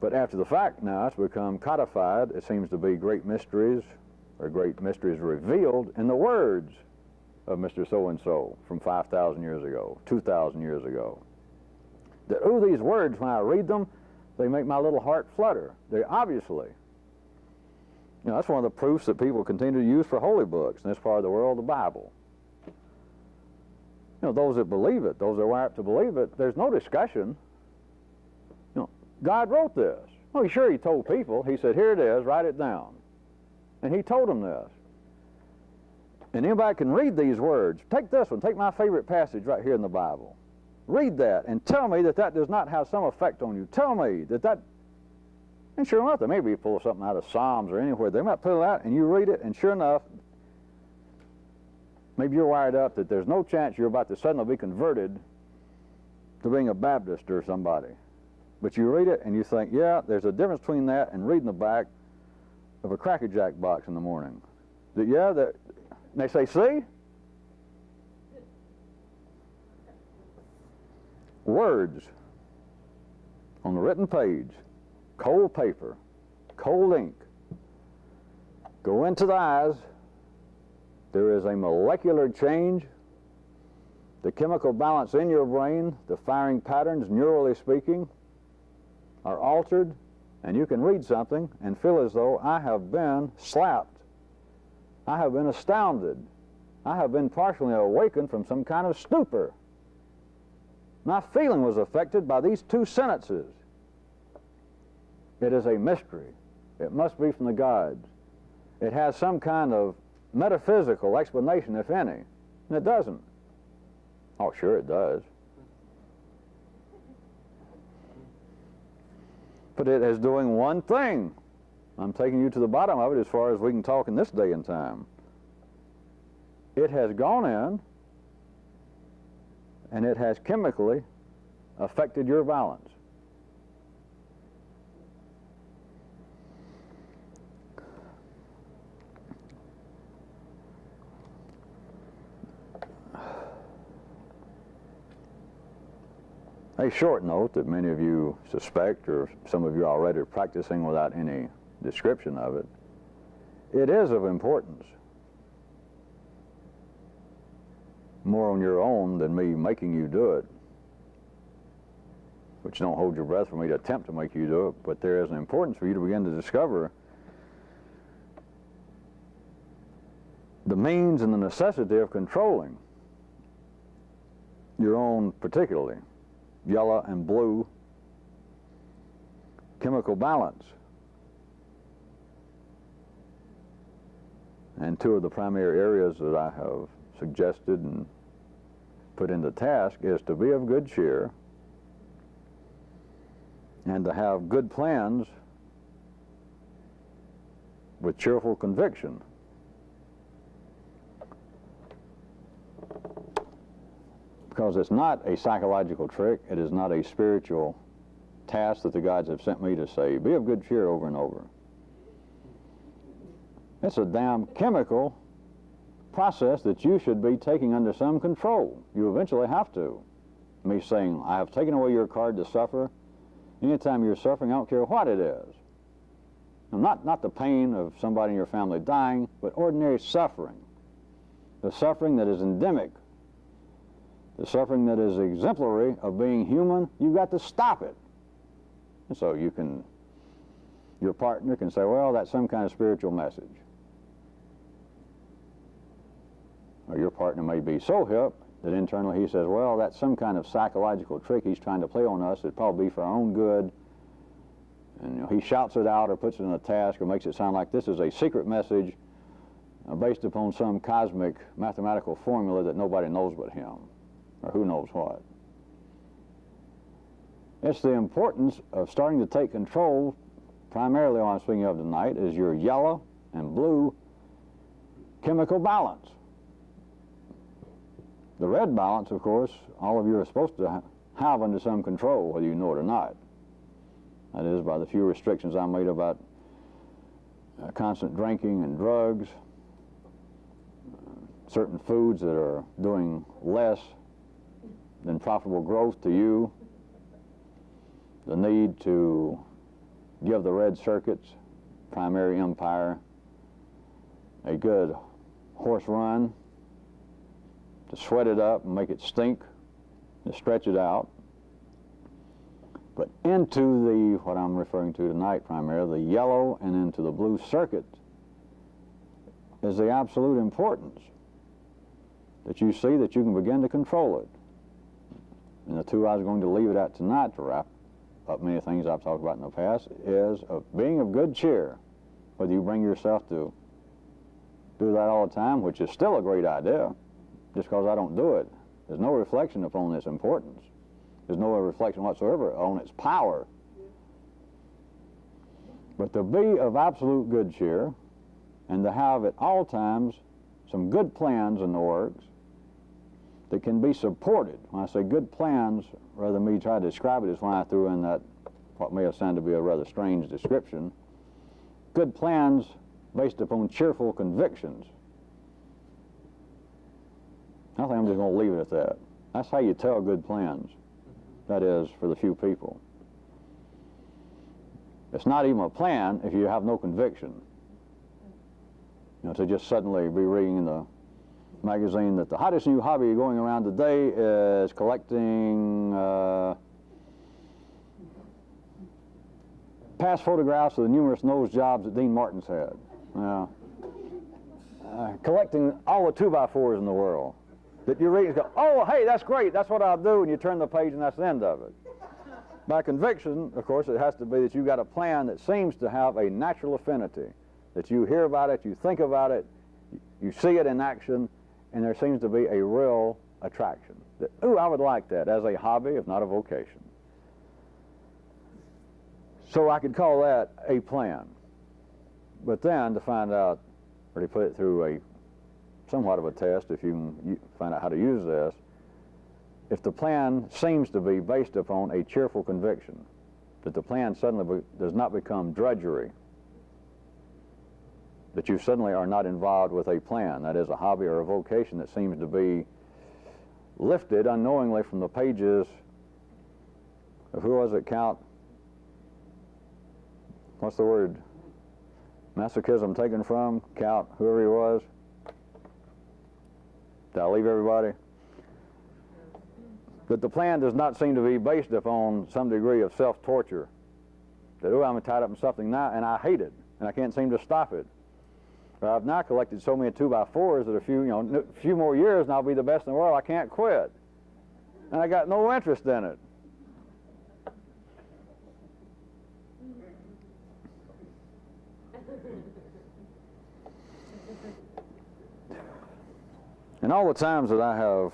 But after the fact now, it's become codified. It seems to be great mysteries, or great mysteries revealed in the words of Mr. So-and-so from 5,000 years ago, 2,000 years ago. That, ooh, these words, when I read them, they make my little heart flutter. They obviously, that's one of the proofs that people continue to use for holy books in this part of the world, the Bible. Those that believe it, those that are apt to believe it, there's no discussion. God wrote this. Oh, sure, he told people. He said, here it is, write it down. And he told them this. And anybody can read these words. Take this one, take my favorite passage right here in the Bible. Read that and tell me that that does not have some effect on you. Tell me that and sure enough, they may be pull something out of Psalms or anywhere. They might pull it out and you read it, and sure enough, maybe you're wired up that there's no chance you're about to suddenly be converted to being a Baptist or somebody. But you read it and you think, yeah, there's a difference between that and reading the back of a Cracker Jack box in the morning. And they say, see? Words on the written page, cold paper, cold ink, go into the eyes. There is a molecular change. The chemical balance in your brain, the firing patterns, neurally speaking, are altered, and you can read something and feel as though I have been slapped. I have been astounded. I have been partially awakened from some kind of stupor. My feeling was affected by these two sentences. It is a mystery. It must be from the gods. It has some kind of metaphysical explanation, if any. And it doesn't. Oh, sure it does. But it is doing one thing. I'm taking you to the bottom of it as far as we can talk in this day and time. It has gone in and it has chemically affected your balance. A short note that many of you suspect, or some of you already are practicing without any description of it, it is of importance. More on your own than me making you do it. But you don't hold your breath for me to attempt to make you do it, but there is an importance for you to begin to discover the means and the necessity of controlling your own, particularly yellow and blue chemical balance. And two of the primary areas that I have suggested and put into task is to be of good cheer and to have good plans with cheerful conviction. Because it's not a psychological trick, it is not a spiritual task that the gods have sent me to say, be of good cheer over and over. It's a damn chemical process that you should be taking under some control. You eventually have to. Me saying, I have taken away your card to suffer. Anytime you're suffering, I don't care what it is. Not the pain of somebody in your family dying, but ordinary suffering. The suffering that is endemic. The suffering that is exemplary of being human, you've got to stop it. And so your partner can say, well, that's some kind of spiritual message. Or your partner may be so hip that internally he says, well, that's some kind of psychological trick he's trying to play on us. It'd probably be for our own good. And he shouts it out or puts it in a task or makes it sound like this is a secret message based upon some cosmic mathematical formula that nobody knows but him, or who knows what. It's the importance of starting to take control. Primarily what I'm speaking of tonight is your yellow and blue chemical balance. The red balance, of course, all of you are supposed to have under some control, whether you know it or not. That is, by the few restrictions I made about constant drinking and drugs, certain foods that are doing less than profitable growth to you, the need to give the red circuits, primary empire, a good horse run, to sweat it up and make it stink, to stretch it out. But into the, what I'm referring to tonight primarily, the yellow and into the blue circuit is the absolute importance that you see that you can begin to control it. And the two I was going to leave it at tonight to wrap up many things I've talked about in the past is of being of good cheer, whether you bring yourself to do that all the time, which is still a great idea. Just because I don't do it, there's no reflection upon its importance. There's no reflection whatsoever on its power. But to be of absolute good cheer and to have at all times some good plans in the works that can be supported. When I say good plans, rather than me try to describe it, is when I threw in that what may have sounded to be a rather strange description. Good plans based upon cheerful convictions. I think I'm just going to leave it at that. That's how you tell good plans. That is, for the few people. It's not even a plan if you have no conviction. You know, to just suddenly be reading in the magazine that the hottest new hobby going around today is collecting past photographs of the numerous nose jobs that Dean Martin's had. Collecting all the 2x4s in the world. That you read and go, oh, hey, that's great, that's what I'll do, and you turn the page and that's the end of it. By conviction, of course, it has to be that you've got a plan that seems to have a natural affinity, that you hear about it, you think about it, you see it in action, and there seems to be a real attraction. That, ooh, I would like that as a hobby, if not a vocation. So I could call that a plan. But then to find out, or to put it through a somewhat of a test, if you can find out how to use this, if the plan seems to be based upon a cheerful conviction, that the plan suddenly does not become drudgery, that you suddenly are not involved with a plan, that is a hobby or a vocation that seems to be lifted unknowingly from the pages of, who was it, Count? What's the word? Masochism taken from? Count, whoever he was. Did I leave everybody? That the plan does not seem to be based upon some degree of self-torture. That, oh, I'm tied up in something now, and I hate it, and I can't seem to stop it. But I've now collected so many 2x4s that a few more years and I'll be the best in the world. I can't quit. And I got no interest in it. And all the times that I have,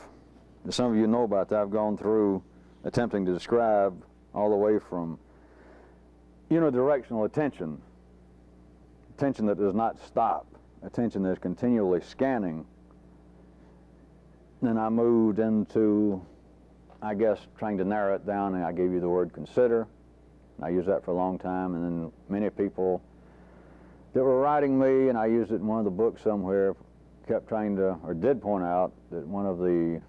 as some of you know about that, I've gone through attempting to describe all the way from unidirectional attention, attention that does not stop, attention that is continually scanning. Then I moved into, I guess, trying to narrow it down, and I gave you the word consider. I used that for a long time, and then many people that were writing me, and I used it in one of the books somewhere, kept trying to, or did point out that one of the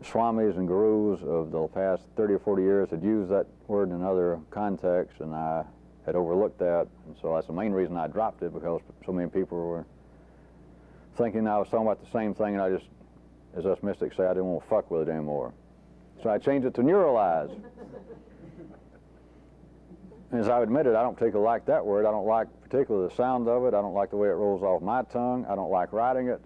swamis and gurus of the past 30 or 40 years had used that word in another context, and I had overlooked that, and so that's the main reason I dropped it, because so many people were thinking I was talking about the same thing, and I just, as us mystics say, I didn't want to fuck with it anymore. So I changed it to neuralize. As I admitted, I don't particularly like that word. I don't like particularly the sound of it. I don't like the way it rolls off my tongue. I don't like writing it.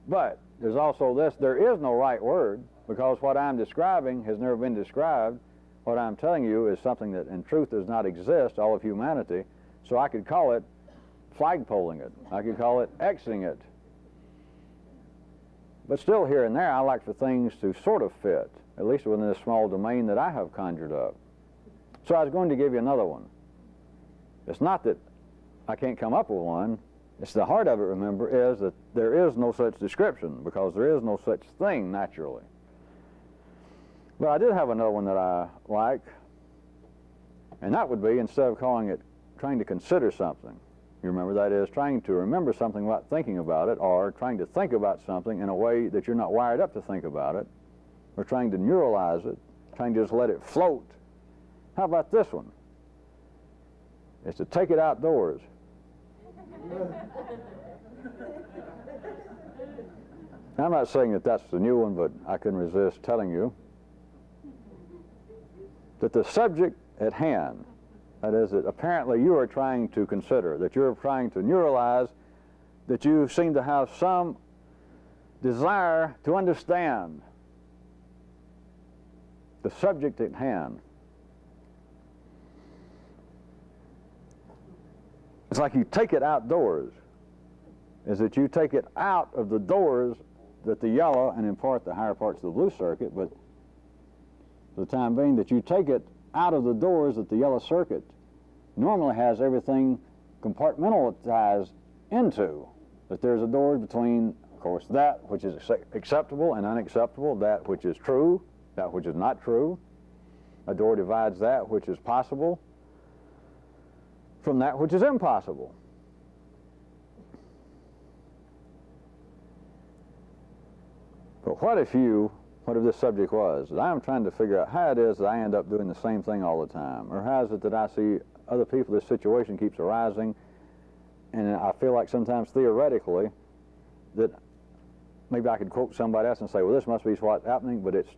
But there's also this: there is no right word, because what I'm describing has never been described. What I'm telling you is something that in truth does not exist, all of humanity. So I could call it flagpoling it. I could call it Xing it. But still, here and there, I like for things to sort of fit, at least within this small domain that I have conjured up. So I was going to give you another one. It's not that I can't come up with one. It's the heart of it, remember, is that there is no such description, because there is no such thing naturally. But I did have another one that I like, and that would be, instead of calling it trying to consider something, you remember, that is trying to remember something without thinking about it, or trying to think about something in a way that you're not wired up to think about it, or trying to neuralize it, trying to just let it float. How about this one? It's to take it outdoors. I'm not saying that that's the new one, but I couldn't resist telling you that the subject at hand, that is, that apparently you are trying to consider, that you're trying to neuralize, that you seem to have some desire to understand, the subject at hand. It's like you take it outdoors, is that you take it out of the doors that the yellow, and in part the higher parts of the blue circuit, but for the time being, that you take it out of the doors that the yellow circuit normally has everything compartmentalized into. That there's a door between, of course, that which is acceptable and unacceptable, that which is true, that which is not true. A door divides that which is possible from that which is impossible. But what if this subject was, that I'm trying to figure out how it is that I end up doing the same thing all the time, or how is it that I see other people, this situation keeps arising, and I feel like sometimes theoretically that maybe I could quote somebody else and say, well, this must be what's happening, but it's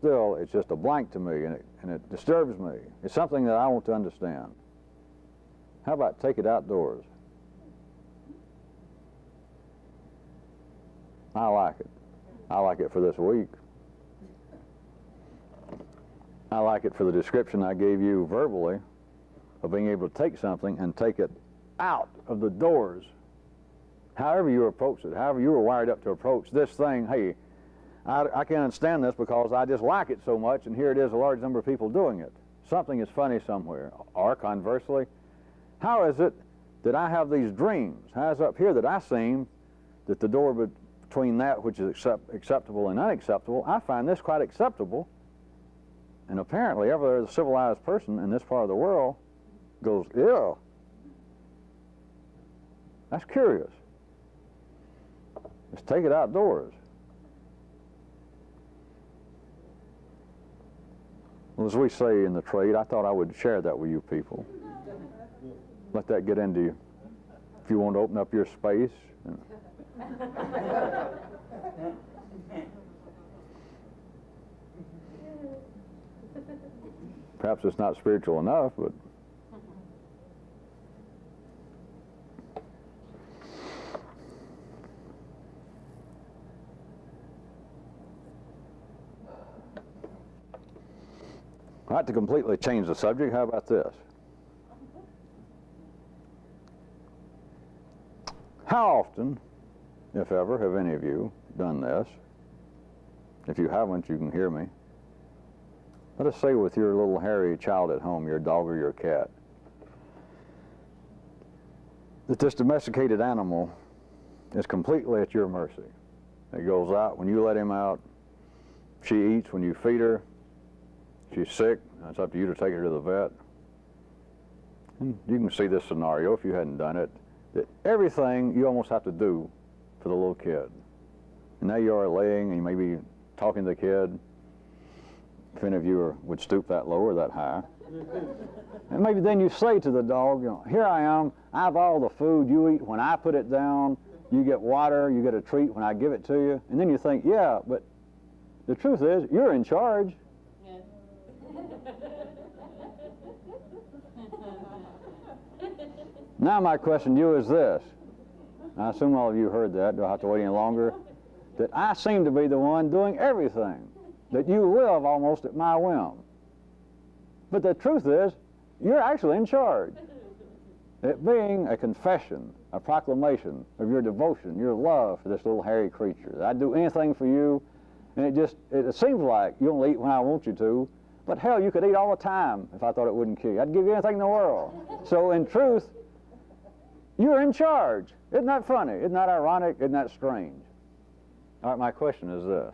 just a blank to me, and it disturbs me. It's something that I want to understand. How about take it outdoors? I like it. I like it for this week. I like it for the description I gave you verbally of being able to take something and take it out of the doors. However you approach it, however you were wired up to approach this thing, hey, I can't understand this because I just like it so much, and here it is, a large number of people doing it. Something is funny somewhere. Or conversely, how is it that I have these dreams? How is it up here that I seem that the door between that which is acceptable and unacceptable, I find this quite acceptable, and apparently every civilized person in this part of the world goes, ew. That's curious. Let's take it outdoors. Well, as we say in the trade, I thought I would share that with you people. Let that get into you. If you want to open up your space. Perhaps it's not spiritual enough, but I'd like to completely change the subject. How about this? How often, if ever, have any of you done this? If you haven't, you can hear me. Let us say with your little hairy child at home, your dog or your cat, that this domesticated animal is completely at your mercy. It goes out when you let him out. She eats when you feed her. She's sick. It's up to you to take her to the vet. And you can see this scenario if you hadn't done it. that everything you almost have to do for the little kid. And there you are laying, and you may be talking to the kid, if any of you would stoop that low or that high. And maybe then you say to the dog, you know, here I am, I have all the food you eat when I put it down, you get water, you get a treat when I give it to you. And then you think, yeah, but the truth is, you're in charge. Now my question to you is this. I assume all of you heard that. Do I have to wait any longer? That I seem to be the one doing everything. That you live almost at my whim. But the truth is, you're actually in charge. It being a confession, a proclamation of your devotion, your love for this little hairy creature. I'd do anything for you, and it seems like you only eat when I want you to, but hell, you could eat all the time if I thought it wouldn't kill you. I'd give you anything in the world. So in truth, you're in charge. Isn't that funny? Isn't that ironic? Isn't that strange? All right, my question is this.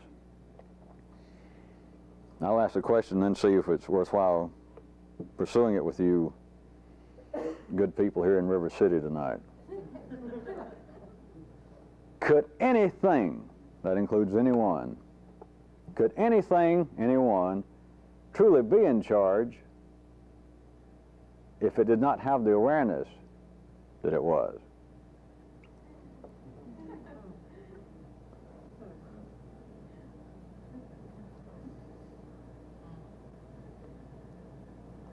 I'll ask the question and then see if it's worthwhile pursuing it with you good people here in River City tonight. Could anything, that includes anyone, could anything, anyone, truly be in charge if it did not have the awareness that it was?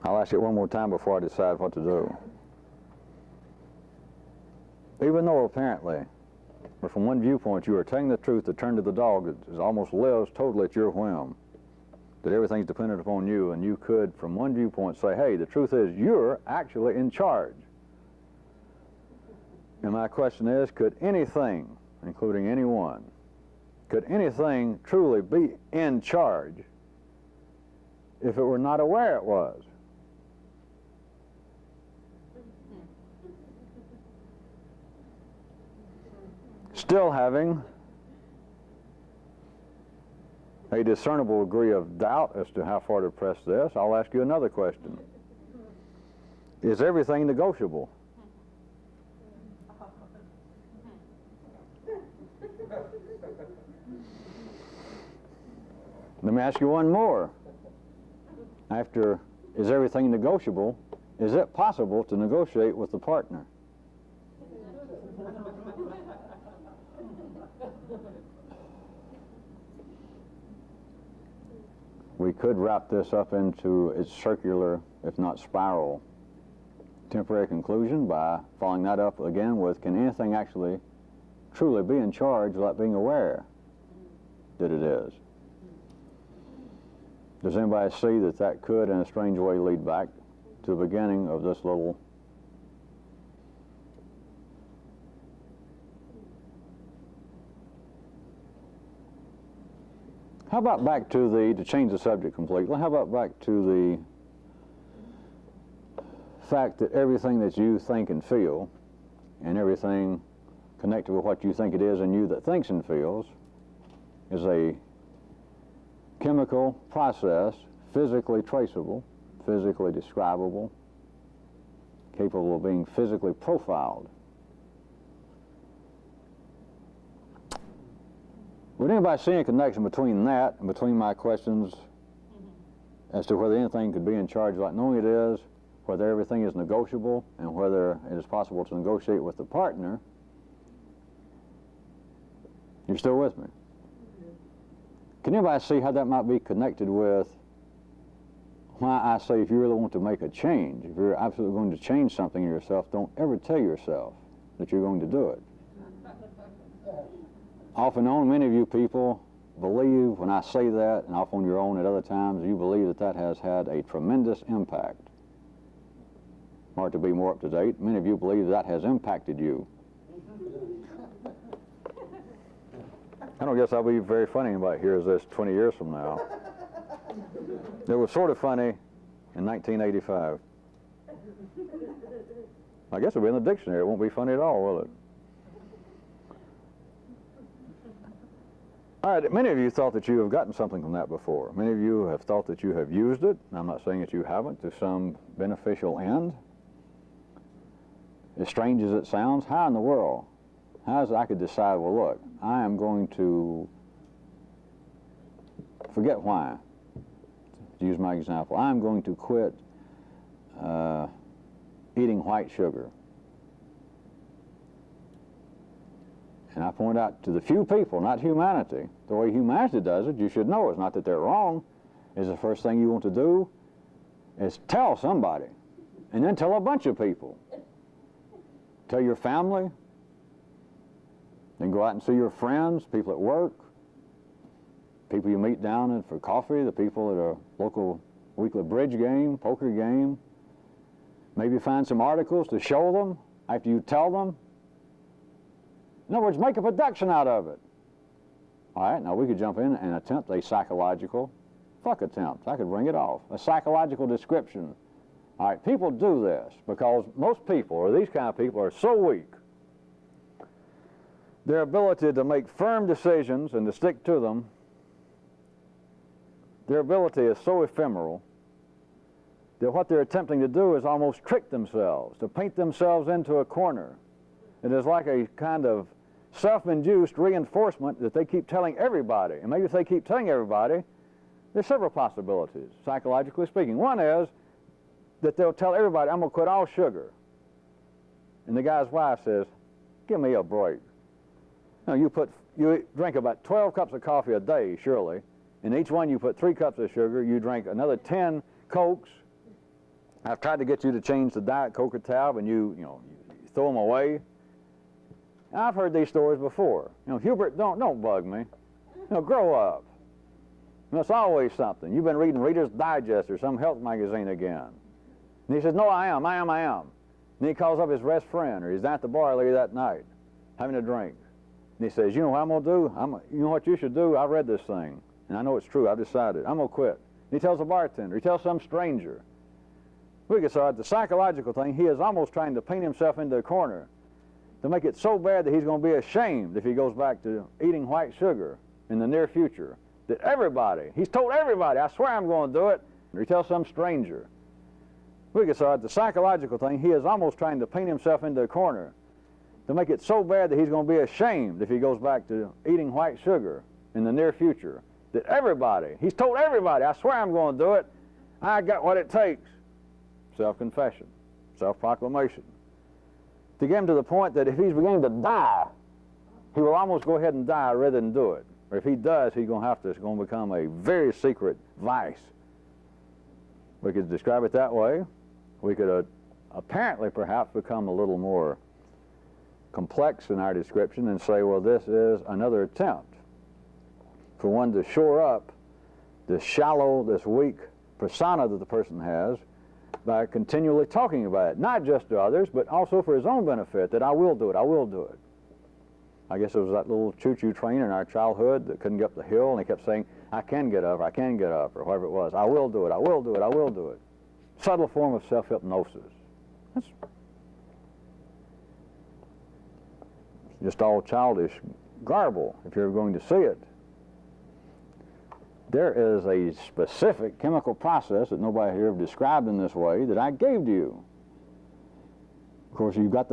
I'll ask it one more time before I decide what to do. Even though apparently, or from one viewpoint, you are telling the truth to turn to the dog that almost lives totally at your whim, that everything's dependent upon you, and you could, from one viewpoint, say, hey, the truth is you're actually in charge. And my question is, could anything, including anyone, could anything truly be in charge if it were not aware it was? Still having a discernible degree of doubt as to how far to press this, I'll ask you another question. Is everything negotiable? Let me ask you one more. After, is everything negotiable, is it possible to negotiate with the partner? We could wrap this up into its circular, if not spiral, temporary conclusion by following that up again with, can anything actually truly be in charge without being aware that it is? Does anybody see that that could, in a strange way, lead back to the beginning of this little How about back to to change the subject completely, how about back to the fact that everything that you think and feel, and everything connected with what you think it is and you that thinks and feels, is a chemical process, physically traceable, physically describable, capable of being physically profiled. Would anybody see a connection between that and between my questions as to whether anything could be in charge like knowing it is, whether everything is negotiable, and whether it is possible to negotiate with the partner? You're still with me? Can anybody see how that might be connected with why I say if you really want to make a change, if you're absolutely going to change something in yourself, don't ever tell yourself that you're going to do it. Off and on, many of you people believe when I say that, and off on your own at other times, you believe that that has had a tremendous impact. Or to be more up to date, many of you believe that has impacted you. I don't guess I'll be very funny about hears this 20 years from now. It was sort of funny in 1985. I guess it'll be in the dictionary. It won't be funny at all, will it? All right, many of you thought that you have gotten something from that before. Many of you have thought that you have used it. I'm not saying that you haven't to some beneficial end. as strange as it sounds, how in the world? How is it I could decide, well, look, I am going to forget why. To use my example, I'm going to quit eating white sugar. And I point out to the few people, not humanity, the way humanity does it, you should know it's not that they're wrong, is the first thing you want to do is tell somebody, and then tell a bunch of people. Tell your family, then go out and see your friends, people at work, people you meet down for coffee, the people at a local weekly bridge game, poker game. Maybe find some articles to show them after you tell them. In other words, make a production out of it. All right, now we could jump in and attempt a psychological, attempt, I could bring it off, a psychological description. All right, people do this because most people, or these kind of people, are so weak. Their ability to make firm decisions and to stick to them, their ability is so ephemeral that what they're attempting to do is almost trick themselves, to paint themselves into a corner. It is like a kind of self-induced reinforcement that they keep telling everybody. And maybe if they keep telling everybody, there's several possibilities, psychologically speaking. One is that they'll tell everybody, I'm going to quit all sugar. And the guy's wife says, give me a break. Now, you drink about 12 cups of coffee a day, surely. In each one you put 3 cups of sugar. You drink another 10 Cokes. I've tried to get you to change the Diet Coke or tab, and you throw them away. And I've heard these stories before. Hubert, don't bug me. Grow up. It's always something. You've been reading Reader's Digest or some health magazine again. And he says, no, I am. And he calls up his best friend, or he's down at the bar later that night, having a drink. And he says, you know what I'm going to do? You know what you should do? I've read this thing, and I know it's true. I've decided. I'm going to quit. And he tells the bartender. He tells some stranger. We could say the psychological thing, he is almost trying to paint himself into a corner to make it so bad that he's going to be ashamed if he goes back to eating white sugar in the near future. That everybody, he's told everybody, I swear I'm going to do it. Or he tells some stranger. We could say the psychological thing, he is almost trying to paint himself into a corner to make it so bad that he's going to be ashamed if he goes back to eating white sugar in the near future. That everybody, he's told everybody, I swear I'm going to do it. I got what it takes. Self-confession, self-proclamation. To get him to the point that if he's beginning to die, he will almost go ahead and die rather than do it. Or if he does, it's going to become a very secret vice. We could describe it that way. We could apparently perhaps become a little more complex in our description and say, well, this is another attempt for one to shore up this shallow, this weak persona that the person has by continually talking about it, not just to others, but also for his own benefit, that I will do it, I will do it. I guess it was that little choo-choo train in our childhood that couldn't get up the hill, and he kept saying, I can get up, or whatever it was. I will do it, I will do it, I will do it. Subtle form of self-hypnosis. That's just all childish garble, if you're going to see it. There is a specific chemical process that nobody here have described in this way that I gave to you. Of course, you've got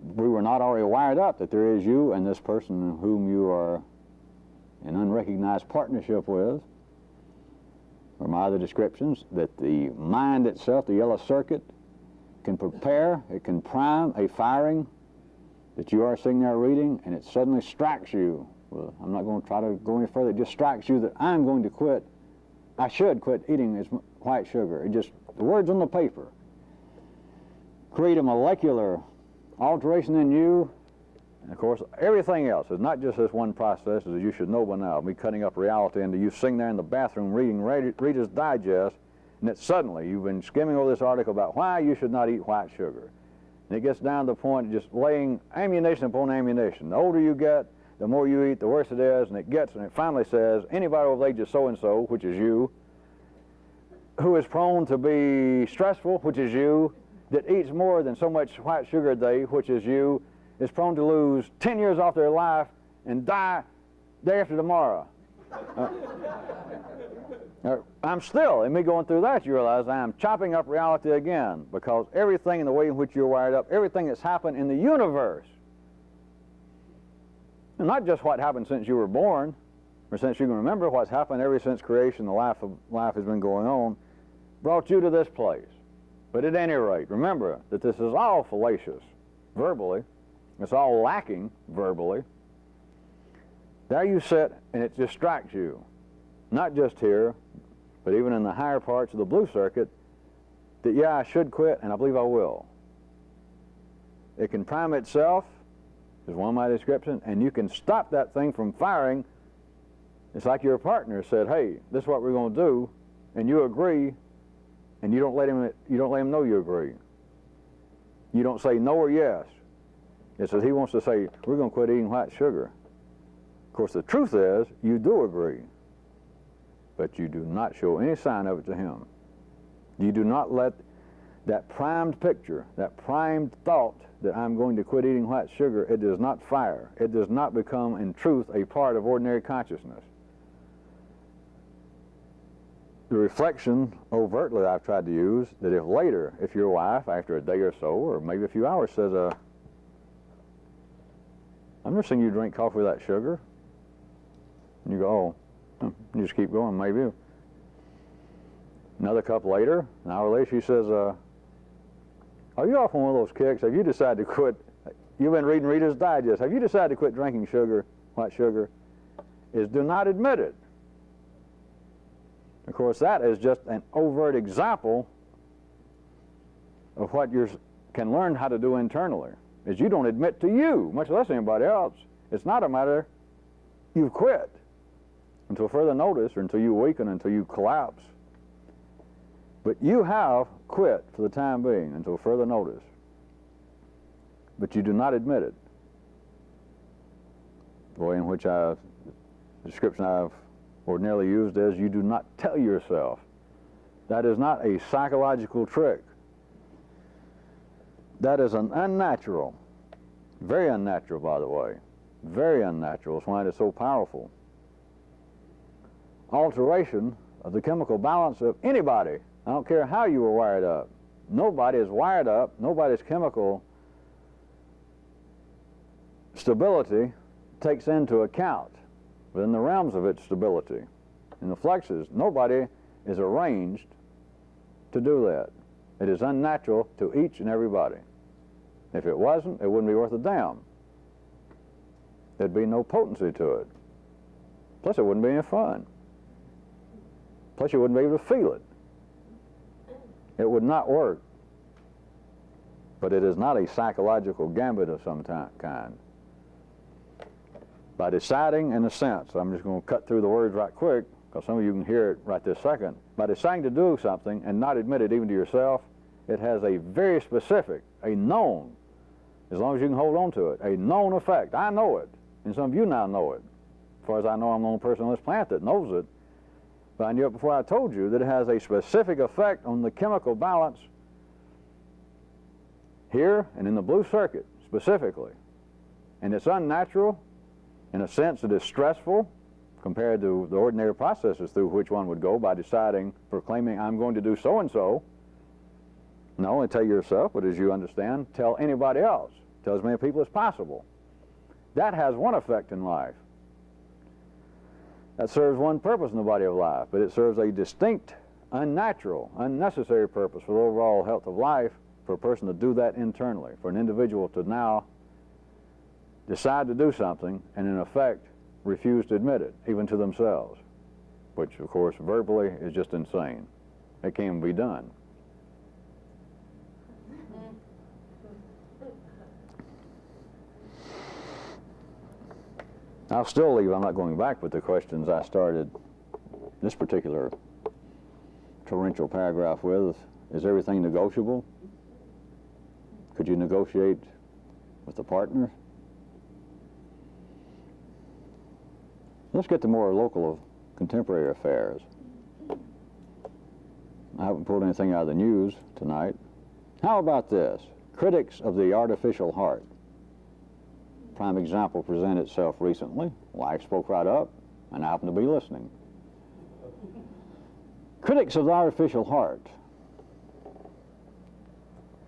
we were not already wired up that there is you and this person whom you are in unrecognized partnership with, or my other descriptions, that the mind itself, the yellow circuit, can prepare, it can prime a firing that you are sitting there reading, and it suddenly strikes you. Well, I'm not going to try to go any further. It just strikes you that I'm going to quit. I should quit eating this white sugar. The words on the paper create a molecular alteration in you. And of course, everything else is not just this one process, as you should know by now. Me cutting up reality into you sitting there in the bathroom reading Reader's Digest, and that suddenly you've been skimming over this article about why you should not eat white sugar. And it gets down to the point of just laying ammunition upon ammunition. The older you get, the more you eat, the worse it is, and it finally says, anybody over the age of so-and-so, which is you, who is prone to be stressful, which is you, that eats more than so much white sugar a day, which is you, is prone to lose 10 years off their life and die day after tomorrow. I'm still, in me going through that, you realize I am chopping up reality again, because everything in the way in which you're wired up, everything that's happened in the universe, and not just what happened since you were born, or since you can remember, what's happened ever since creation, the life has been going on, brought you to this place. But at any rate, remember that this is all fallacious, verbally. It's all lacking, verbally. There you sit, and it distracts you, not just here, but even in the higher parts of the blue circuit, that, yeah, I should quit, and I believe I will. It can prime itself, is one of my descriptions, and you can stop that thing from firing. It's like your partner said, hey, this is what we're going to do, and you agree, and you don't let him know you agree. You don't say no or yes. It's that he wants to say, we're going to quit eating white sugar. Of course, the truth is, you do agree, but you do not show any sign of it to him. You do not let that primed picture, that primed thought that I'm going to quit eating white sugar, it does not fire. It does not become, in truth, a part of ordinary consciousness. The reflection overtly I've tried to use, that if later, if your wife, after a day or so, or maybe a few hours, says, I've never seen you drink coffee without sugar. And you go, oh, you just keep going, maybe. Another cup later, an hour later, she says, are you off on one of those kicks? Have you decided to quit? You've been reading Reader's Digest. Have you decided to quit drinking sugar, white sugar? Is do not admit it. Of course, that is just an overt example of what you can learn how to do internally, is you don't admit to you, much less anybody else. It's not a matter you've quit until further notice, or until you weaken, until you collapse. But you have quit for the time being until further notice. But you do not admit it. The way in which the description I've ordinarily used is, you do not tell yourself. That is not a psychological trick. That is an unnatural, very unnatural, by the way, very unnatural. It's why it is so powerful. Alteration of the chemical balance of anybody. I don't care how you were wired up. Nobody is wired up. Nobody's chemical stability takes into account, within the realms of its stability, in the flexes, nobody is arranged to do that. It is unnatural to each and everybody. If it wasn't, it wouldn't be worth a damn. There'd be no potency to it. Plus, it wouldn't be any fun. Plus, you wouldn't be able to feel it. It would not work. But it is not a psychological gambit of some kind. By deciding, in a sense, I'm just going to cut through the words right quick, because some of you can hear it right this second. By deciding to do something and not admit it even to yourself, it has a very specific, a known, as long as you can hold on to it, a known effect. I know it, and some of you now know it. As far as I know, I'm the only person on this planet that knows it. But I knew it before I told you that it has a specific effect on the chemical balance here and in the blue circuit specifically. And it's unnatural. In a sense, it is stressful compared to the ordinary processes through which one would go by deciding, proclaiming, I'm going to do so-and-so. Not only tell yourself, but as you understand, tell anybody else. Tell as many people as possible. That has one effect in life. That serves one purpose in the body of life, but it serves a distinct, unnatural, unnecessary purpose for the overall health of life, for a person to do that internally, for an individual to now decide to do something and in effect refuse to admit it, even to themselves, which of course verbally is just insane. It can't be done. I'll still leave, I'm not going back with the questions I started this particular torrential paragraph with. Is everything negotiable? Could you negotiate with a partner? Let's get to more local, contemporary affairs. I haven't pulled anything out of the news tonight. How about this? Critics of the artificial heart. Prime example presented itself recently. Wife spoke right up, and I happened to be listening. Critics of the artificial heart.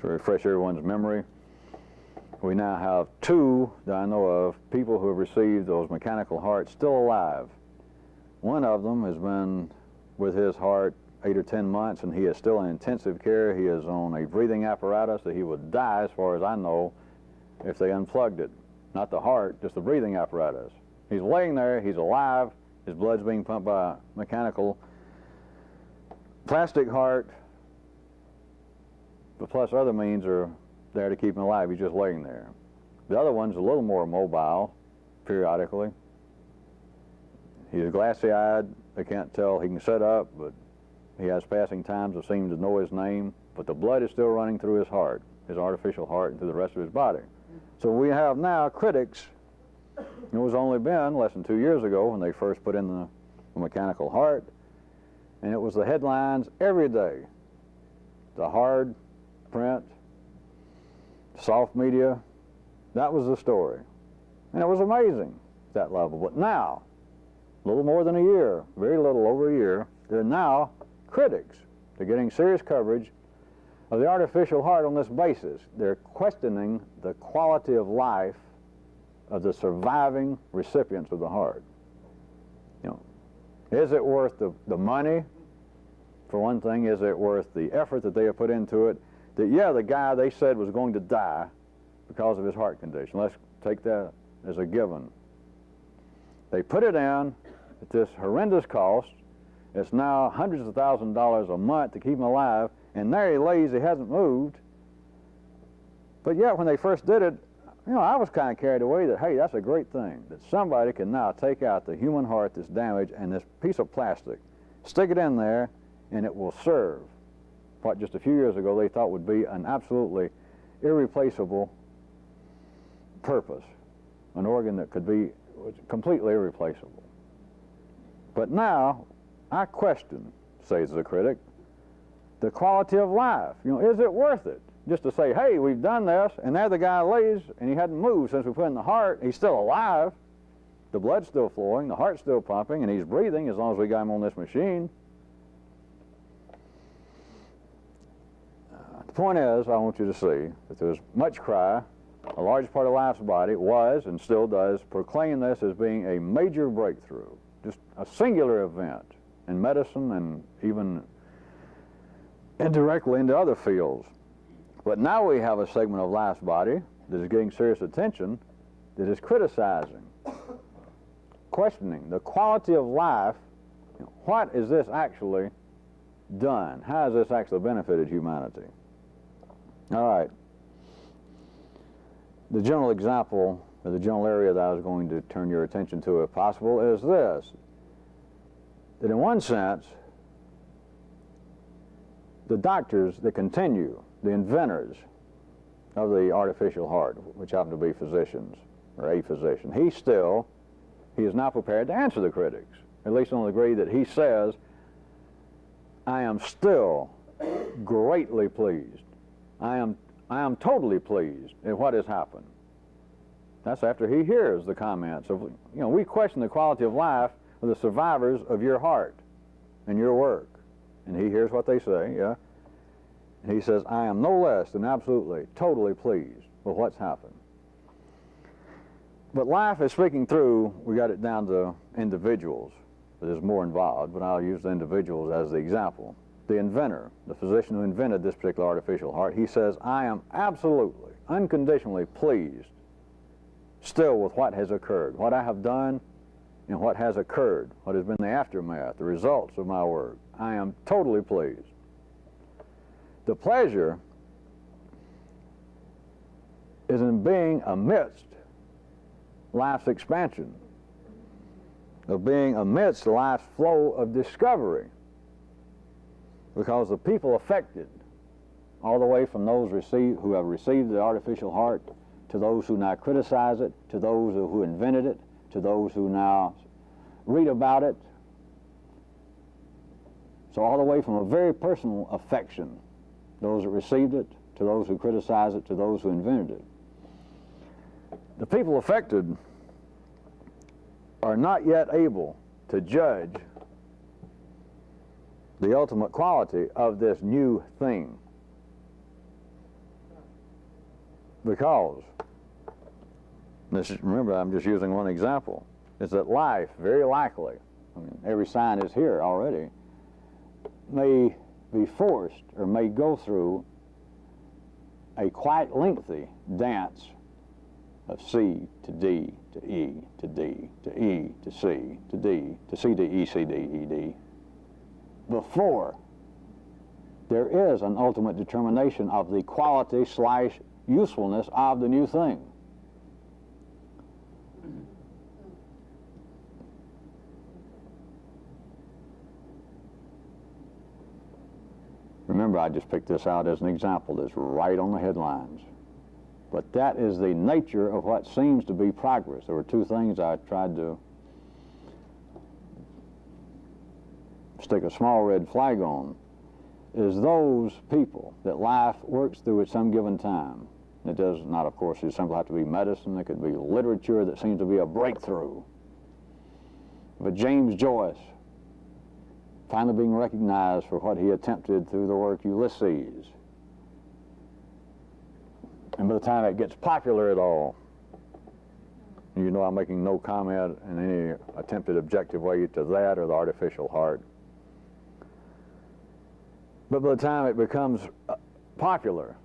To refresh everyone's memory, we now have two that I know of, people who have received those mechanical hearts still alive. One of them has been with his heart 8 or 10 months, and he is still in intensive care. He is on a breathing apparatus that he would die, as far as I know, if they unplugged it. Not the heart, just the breathing apparatus. He's laying there, he's alive, his blood's being pumped by a mechanical plastic heart, but plus other means are there to keep him alive. He's just laying there. The other one's a little more mobile, periodically. He's glassy-eyed. They can't tell. He can sit up, but he has passing times that seem to know his name. But the blood is still running through his heart, his artificial heart, and through the rest of his body. So we have now critics. It was only been less than 2 years ago when they first put in the mechanical heart, and it was the headlines every day. The hard print, soft media, that was the story. And it was amazing at that level. But now, a little more than a year, very little over a year, there are now critics. They're getting serious coverage of the artificial heart on this basis. They're questioning the quality of life of the surviving recipients of the heart. You know, is it worth the money? For one thing, is it worth the effort that they have put into it? That, yeah, the guy they said was going to die because of his heart condition. Let's take that as a given. They put it in at this horrendous cost. It's now hundreds of thousands of dollars a month to keep him alive, and there he lays, he hasn't moved. But yet, when they first did it, you know, I was kind of carried away that, hey, that's a great thing, that somebody can now take out the human heart that's damaged and this piece of plastic, stick it in there, and it will serve what just a few years ago they thought would be an absolutely irreplaceable purpose, an organ that could be completely irreplaceable. But now, I question, says the critic, the quality of life. You know, is it worth it? Just to say, hey, we've done this, and there the guy lays, and he hadn't moved since we put in the heart. He's still alive. The blood's still flowing, the heart's still pumping, and he's breathing as long as we got him on this machine. The point is, I want you to see that there's much cry. A large part of life's body was, and still does, proclaim this as being a major breakthrough, just a singular event in medicine and even indirectly into other fields. But now we have a segment of life's body that is getting serious attention, that is criticizing, questioning the quality of life. You know, what is this actually done? How has this actually benefited humanity? All right. The general example, or the general area that I was going to turn your attention to, if possible, is this. That in one sense, the doctors that continue, the inventors of the artificial heart, which happen to be physicians, or a physician, he is now prepared to answer the critics, at least on the degree that he says, I am still greatly pleased. I am totally pleased at what has happened. That's after he hears the comments of, you know, we question the quality of life of the survivors of your heart and your work. And he hears what they say, yeah. And he says, I am no less than absolutely, totally pleased with what's happened. But life is speaking through, we got it down to individuals. There's more involved, but I'll use the individuals as the example. The inventor, the physician who invented this particular artificial heart, he says, I am absolutely, unconditionally pleased still with what has occurred, what I have done and what has occurred, what has been the aftermath, the results of my work. I am totally pleased. The pleasure is in being amidst life's expansion, of being amidst life's flow of discovery. Because the people affected, all the way from those who have received the artificial heart, to those who now criticize it, to those who invented it, to those who now read about it. So all the way from a very personal affection, those that received it, to those who criticize it, to those who invented it. The people affected are not yet able to judge the ultimate quality of this new thing. Because, remember, I'm just using one example, is that life, very likely, I mean, every sign is here already, may be forced or may go through a quite lengthy dance of C to D to E to D to E to C to D to C to E, C, D, E, D, before there is an ultimate determination of the quality / usefulness of the new thing. Remember, I just picked this out as an example that's right on the headlines. But that is the nature of what seems to be progress. There were two things I tried to stick a small red flag on, is those people that life works through at some given time. It does not, of course, it simply have to be medicine. It could be literature that seems to be a breakthrough. But James Joyce finally being recognized for what he attempted through the work Ulysses. And by the time it gets popular at all, you know I'm making no comment in any attempted objective way to that or the artificial heart. But by the time it becomes popular,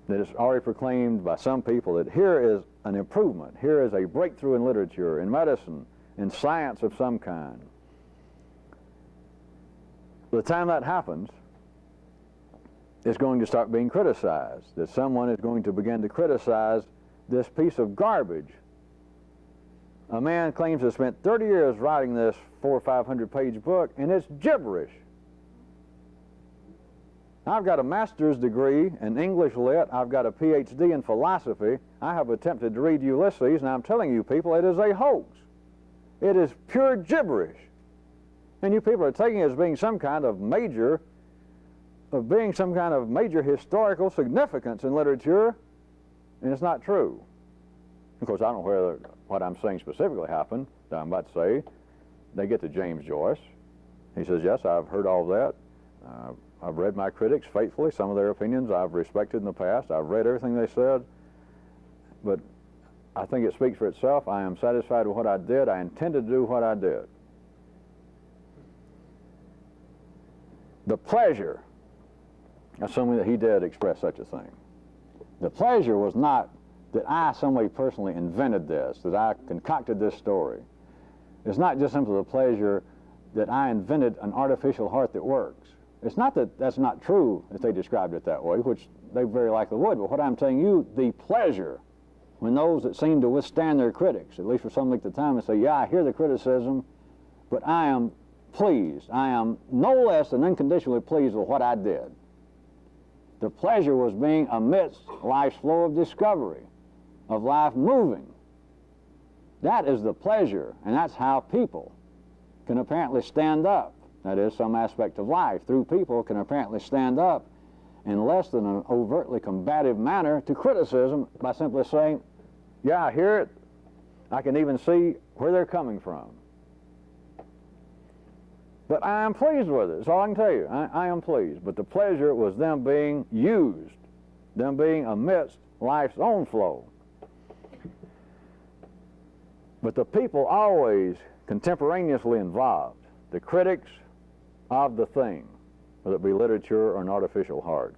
that it's already proclaimed by some people that here is an improvement, here is a breakthrough in literature, in medicine, in science of some kind. By the time that happens, it's going to start being criticized, that someone is going to begin to criticize this piece of garbage. A man claims to have spent 30 years writing this 400 or 500 page book, and it's gibberish. I've got a master's degree in English Lit. I've got a PhD in philosophy. I have attempted to read Ulysses, and I'm telling you people, it is a hoax. It is pure gibberish. And you people are taking it as being some kind of major historical significance in literature, and it's not true. Of course, I don't know whether what I'm saying specifically happened, that I'm about to say. They get to James Joyce. He says, yes, I've heard all that. I've read my critics faithfully. Some of their opinions I've respected in the past. I've read everything they said. But I think it speaks for itself. I am satisfied with what I did. I intended to do what I did. The pleasure, assuming that he did express such a thing, the pleasure was not that I some way personally invented this, that I concocted this story. It's not just simply the pleasure that I invented an artificial heart that works. It's not that that's not true if they described it that way, which they very likely would, but what I'm telling you, the pleasure, when those that seem to withstand their critics, at least for some length of time, and say, yeah, I hear the criticism, but I am pleased. I am no less than unconditionally pleased with what I did. The pleasure was being amidst life's flow of discovery, of life moving. That is the pleasure, and that's how people can apparently stand up. That is, some aspect of life through people can apparently stand up in less than an overtly combative manner to criticism by simply saying, yeah, I hear it. I can even see where they're coming from. But I am pleased with it. That's all I can tell you. I am pleased. But the pleasure was them being used, them being amidst life's own flow. But the people always contemporaneously involved, the critics of the thing, whether it be literature or an artificial heart,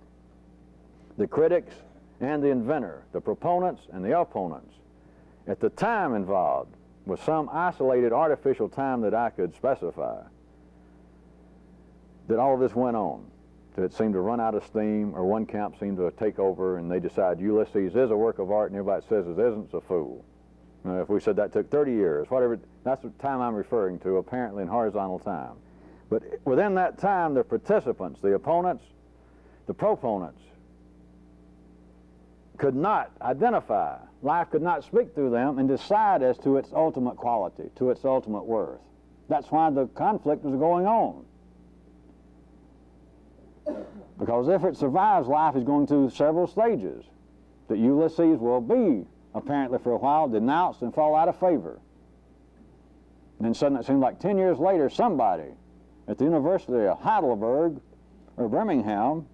the critics and the inventor, the proponents and the opponents, at the time involved was some isolated artificial time that I could specify, that all of this went on, that it seemed to run out of steam, or one camp seemed to take over and they decide Ulysses is a work of art and everybody says it isn't, a fool. If we said that took 30 years, whatever, that's the time I'm referring to, apparently in horizontal time. But within that time, the participants, the opponents, the proponents, could not identify, life could not speak through them and decide as to its ultimate quality, to its ultimate worth. That's why the conflict was going on. Because if it survives, life is going through several stages. That Ulysses will be, apparently for a while, denounced and fall out of favor. And then suddenly it seemed like 10 years later, somebody at the University of Heidelberg or Birmingham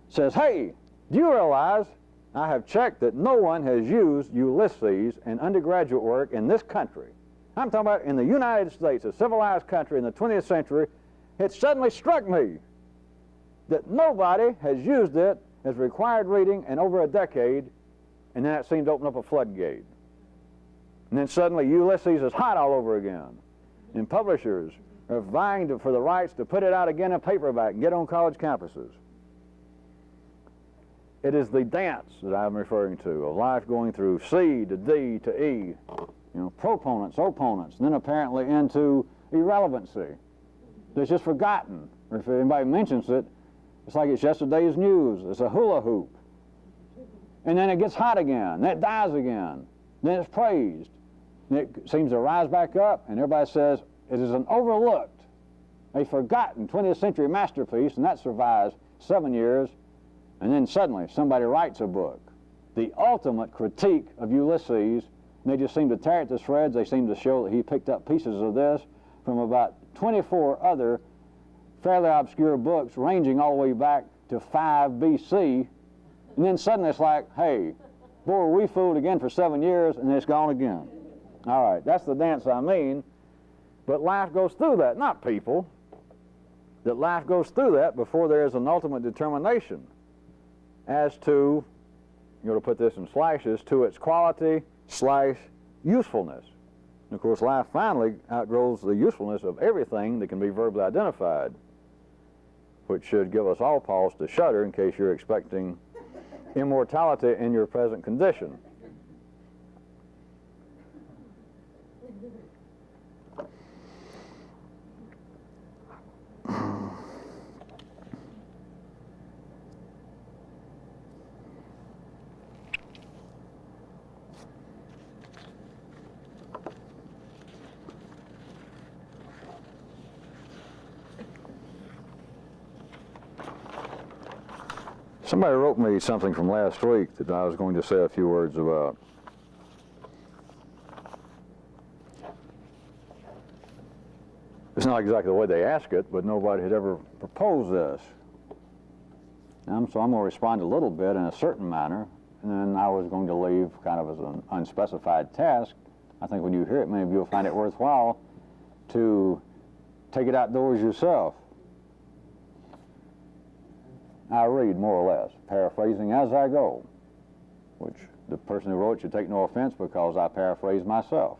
says, hey, do you realize I have checked that no one has used Ulysses in undergraduate work in this country? I'm talking about in the United States, a civilized country in the 20th century. It suddenly struck me that nobody has used it as required reading in over a decade, and then it seemed to open up a floodgate. And then suddenly Ulysses is hot all over again, and publishers are vying for the rights to put it out again in paperback and get on college campuses. It is the dance that I'm referring to, of life going through C to D to E, proponents, opponents, and then apparently into irrelevancy. It's just forgotten. Or if anybody mentions it, it's like it's yesterday's news. It's a hula hoop. And then it gets hot again, then it dies again, then it's praised. And it seems to rise back up, and everybody says it is an overlooked, a forgotten 20th century masterpiece, and that survives 7 years. And then suddenly somebody writes a book, the ultimate critique of Ulysses, and they just seem to tear it to shreds. They seem to show that he picked up pieces of this from about 24 other fairly obscure books ranging all the way back to 5 BC. And then suddenly it's like, hey, boy, were we fooled again for 7 years, and it's gone again. All right, that's the dance I mean. But life goes through that, not people. That life goes through that before there is an ultimate determination as to, to put this in slashes, to its quality / usefulness. And of course, life finally outgrows the usefulness of everything that can be verbally identified, which should give us all pause to shudder in case you're expecting immortality in your present condition. Somebody wrote me something from last week that I was going to say a few words about. It's not exactly the way they asked it, but nobody had ever proposed this. So I'm going to respond a little bit in a certain manner, and then I was going to leave kind of as an unspecified task. I think when you hear it, many of you will find it worthwhile to take it outdoors yourself. I read more or less, paraphrasing as I go, which the person who wrote should take no offense because I paraphrase myself.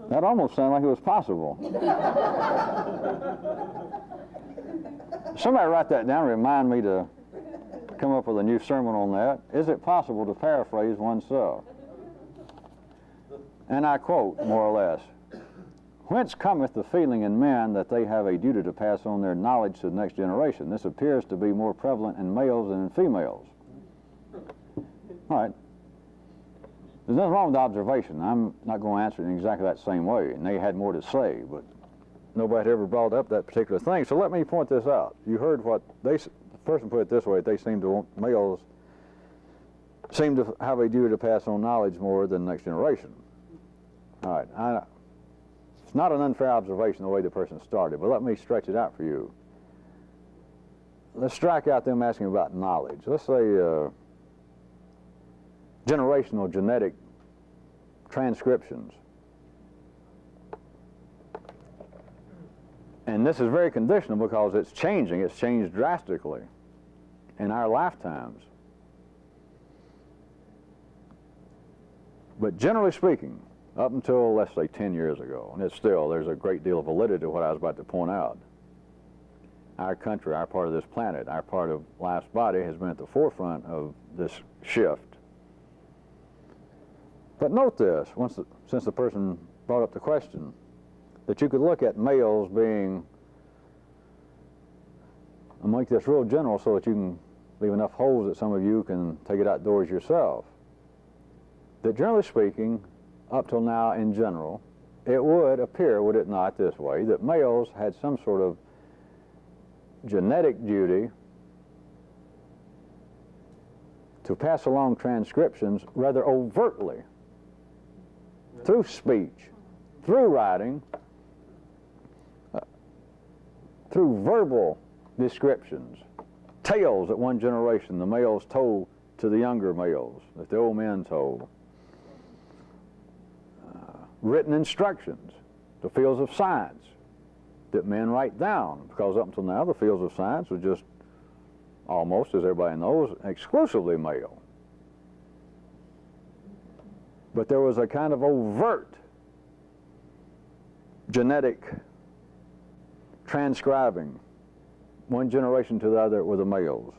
That almost sounded like it was possible. Somebody write that down and remind me to come up with a new sermon on that. Is it possible to paraphrase oneself? And I quote, more or less, "Whence cometh the feeling in men that they have a duty to pass on their knowledge to the next generation? This appears to be more prevalent in males than in females." All right. There's nothing wrong with the observation. I'm not going to answer it in exactly that same way, and they had more to say, but nobody had ever brought up that particular thing. So let me point this out. You heard what the person put it this way: males seem to have a duty to pass on knowledge more than the next generation. All right, it's not an unfair observation the way the person started, but let me stretch it out for you. Let's strike out them asking about knowledge. Let's say generational genetic transcriptions. And this is very conditional because it's changing. It's changed drastically in our lifetimes. But generally speaking, up until, let's say, 10 years ago, and there's a great deal of validity to what I was about to point out. Our country, our part of this planet, our part of life's body has been at the forefront of this shift. But note this, since the person brought up the question, that you could look at males being, I'll make this real general so that you can leave enough holes that some of you can take it outdoors yourself. That generally speaking, up till now in general, it would appear, would it not, this way, that males had some sort of genetic duty to pass along transcriptions rather overtly, through speech, through writing, through verbal descriptions, tales that one generation the males told to the younger males, that the old men told, written instructions, the fields of science that men write down, because up until now the fields of science were just almost, as everybody knows, exclusively male. But there was a kind of overt genetic transcribing one generation to the other with the males.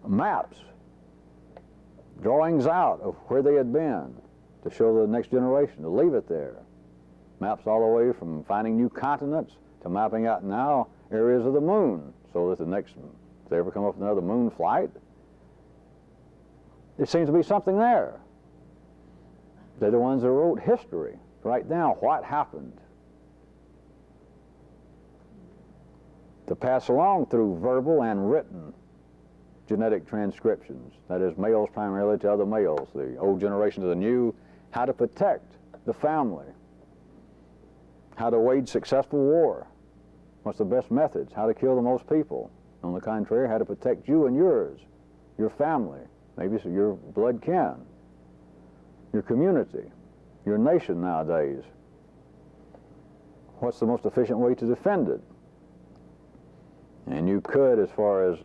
Maps, drawings out of where they had been to show the next generation, to leave it there. Maps all the way from finding new continents to mapping out now areas of the moon, so that the next, if they ever come up with another moon flight, there seems to be something there. They're the ones that wrote history, write down what happened, to pass along through verbal and written genetic transcriptions. That is, males primarily to other males, the old generation to the new, how to protect the family, how to wage successful war, what's the best methods, how to kill the most people. On the contrary, how to protect you and yours, your family, maybe your blood kin, your community, your nation nowadays. What's the most efficient way to defend it? And you could, as far as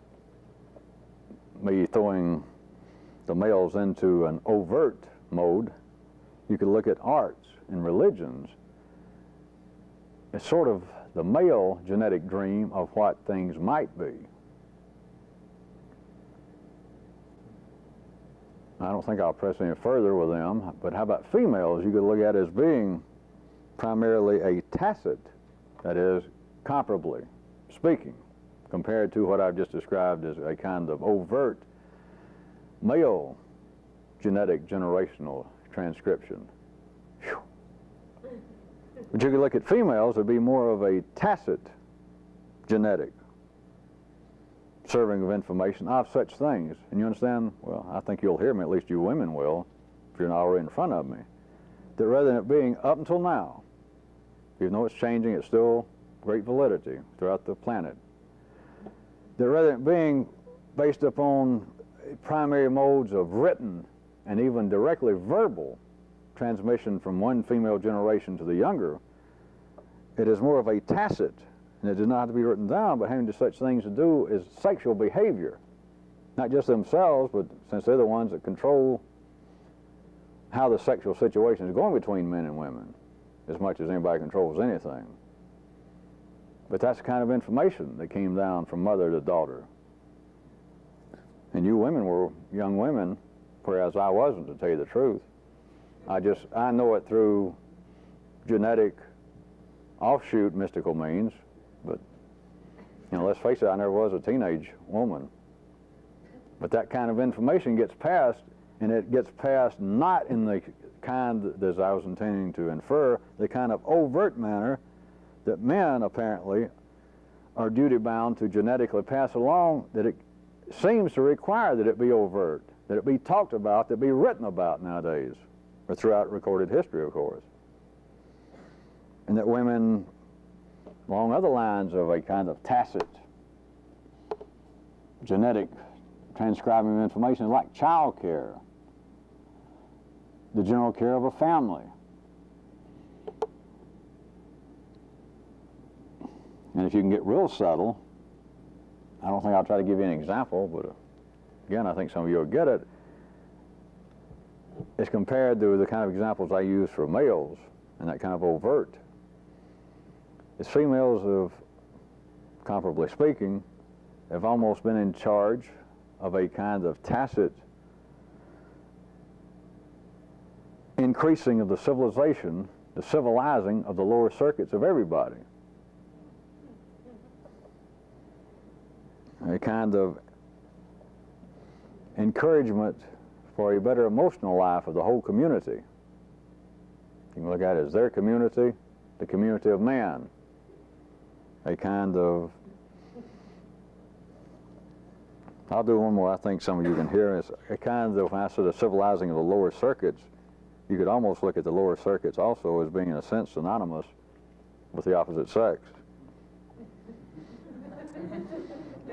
me throwing the males into an overt mode, you could look at arts and religions. It's sort of the male genetic dream of what things might be. I don't think I'll press any further with them, but how about females? You could look at as being primarily a tacit, that is, comparably speaking, compared to what I've just described as a kind of overt male genetic generational transcription. Whew. But you could look at females, it'd be more of a tacit genetic serving of information of such things. And you understand, well, I think you'll hear me, at least you women will, if you're not already in front of me, that rather than it being up until now, even though it's changing, it's still great validity throughout the planet, that rather than being based upon primary modes of written and even directly verbal transmission from one female generation to the younger, it is more of a tacit, and it does not have to be written down, but having such things to do is sexual behavior. Not just themselves, but since they're the ones that control how the sexual situation is going between men and women, as much as anybody controls anything. But that's the kind of information that came down from mother to daughter. And you women were young women, whereas I wasn't, to tell you the truth. I know it through genetic offshoot mystical means, but, you know, let's face it, I never was a teenage woman. But that kind of information gets passed, and it gets passed not in the kind, as I was intending to infer, the kind of overt manner that men apparently are duty-bound to genetically pass along, that it seems to require that it be overt, that it be talked about, that it be written about nowadays, or throughout recorded history, of course. And that women, along other lines of a kind of tacit genetic transcribing of information, like child care, the general care of a family. And if you can get real subtle, I don't think I'll try to give you an example, but again, I think some of you will get it. It's compared to the kind of examples I use for males, and that kind of overt. It's females have, comparably speaking, have almost been in charge of a kind of tacit increasing of the civilization, the civilizing of the lower circuits of everybody. A kind of encouragement for a better emotional life of the whole community. You can look at it as their community, the community of man. A kind of I'll do one more I think some of you can hear. It's a kind of, when I said the civilizing of the lower circuits, you could almost look at the lower circuits also as being in a sense synonymous with the opposite sex.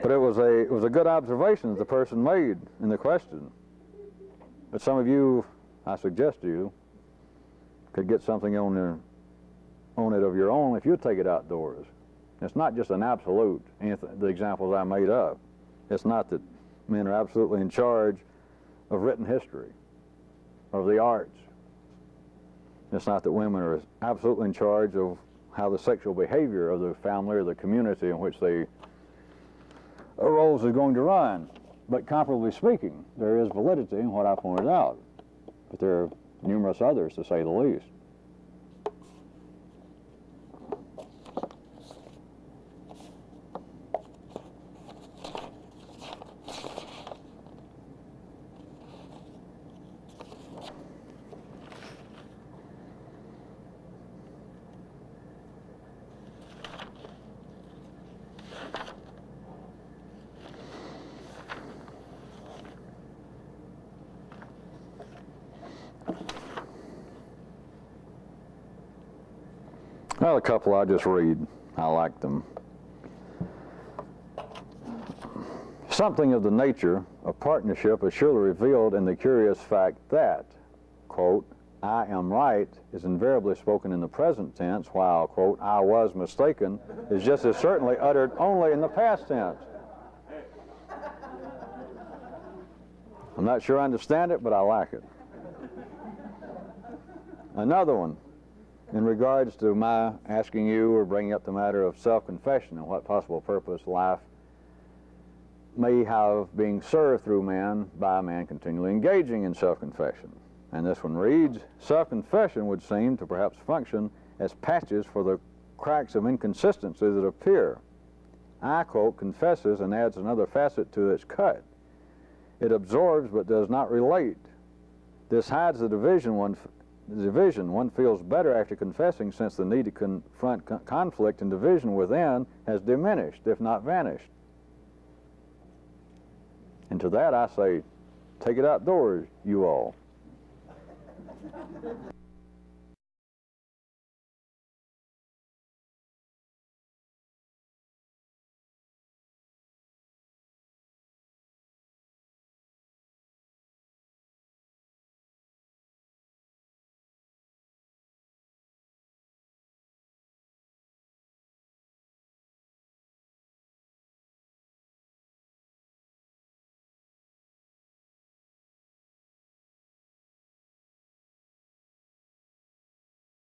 But it was a good observation that the person made in the question. But some of you, I suggest to you, could get something on it of your own if you take it outdoors. It's not just an absolute, the examples I made up. It's not that men are absolutely in charge of written history, of the arts. It's not that women are absolutely in charge of how the sexual behavior of the family or the community in which they arose is going to run. But comparably speaking, there is validity in what I pointed out. But there are numerous others, to say the least. Well, a couple I'll just read. I like them. Something of the nature of partnership is surely revealed in the curious fact that, quote, I am right is invariably spoken in the present tense, while, quote, I was mistaken is just as certainly uttered only in the past tense. I'm not sure I understand it, but I like it. Another one. In regards to my asking you or bringing up the matter of self-confession and what possible purpose life may have being served through man by a man continually engaging in self-confession. And this one reads, self-confession would seem to perhaps function as patches for the cracks of inconsistency that appear. I, quote, confesses and adds another facet to its cut. It absorbs but does not relate. This hides the division one feels better after confessing, since the need to confront conflict and division within has diminished, if not vanished. And to that I say, take it outdoors, you all.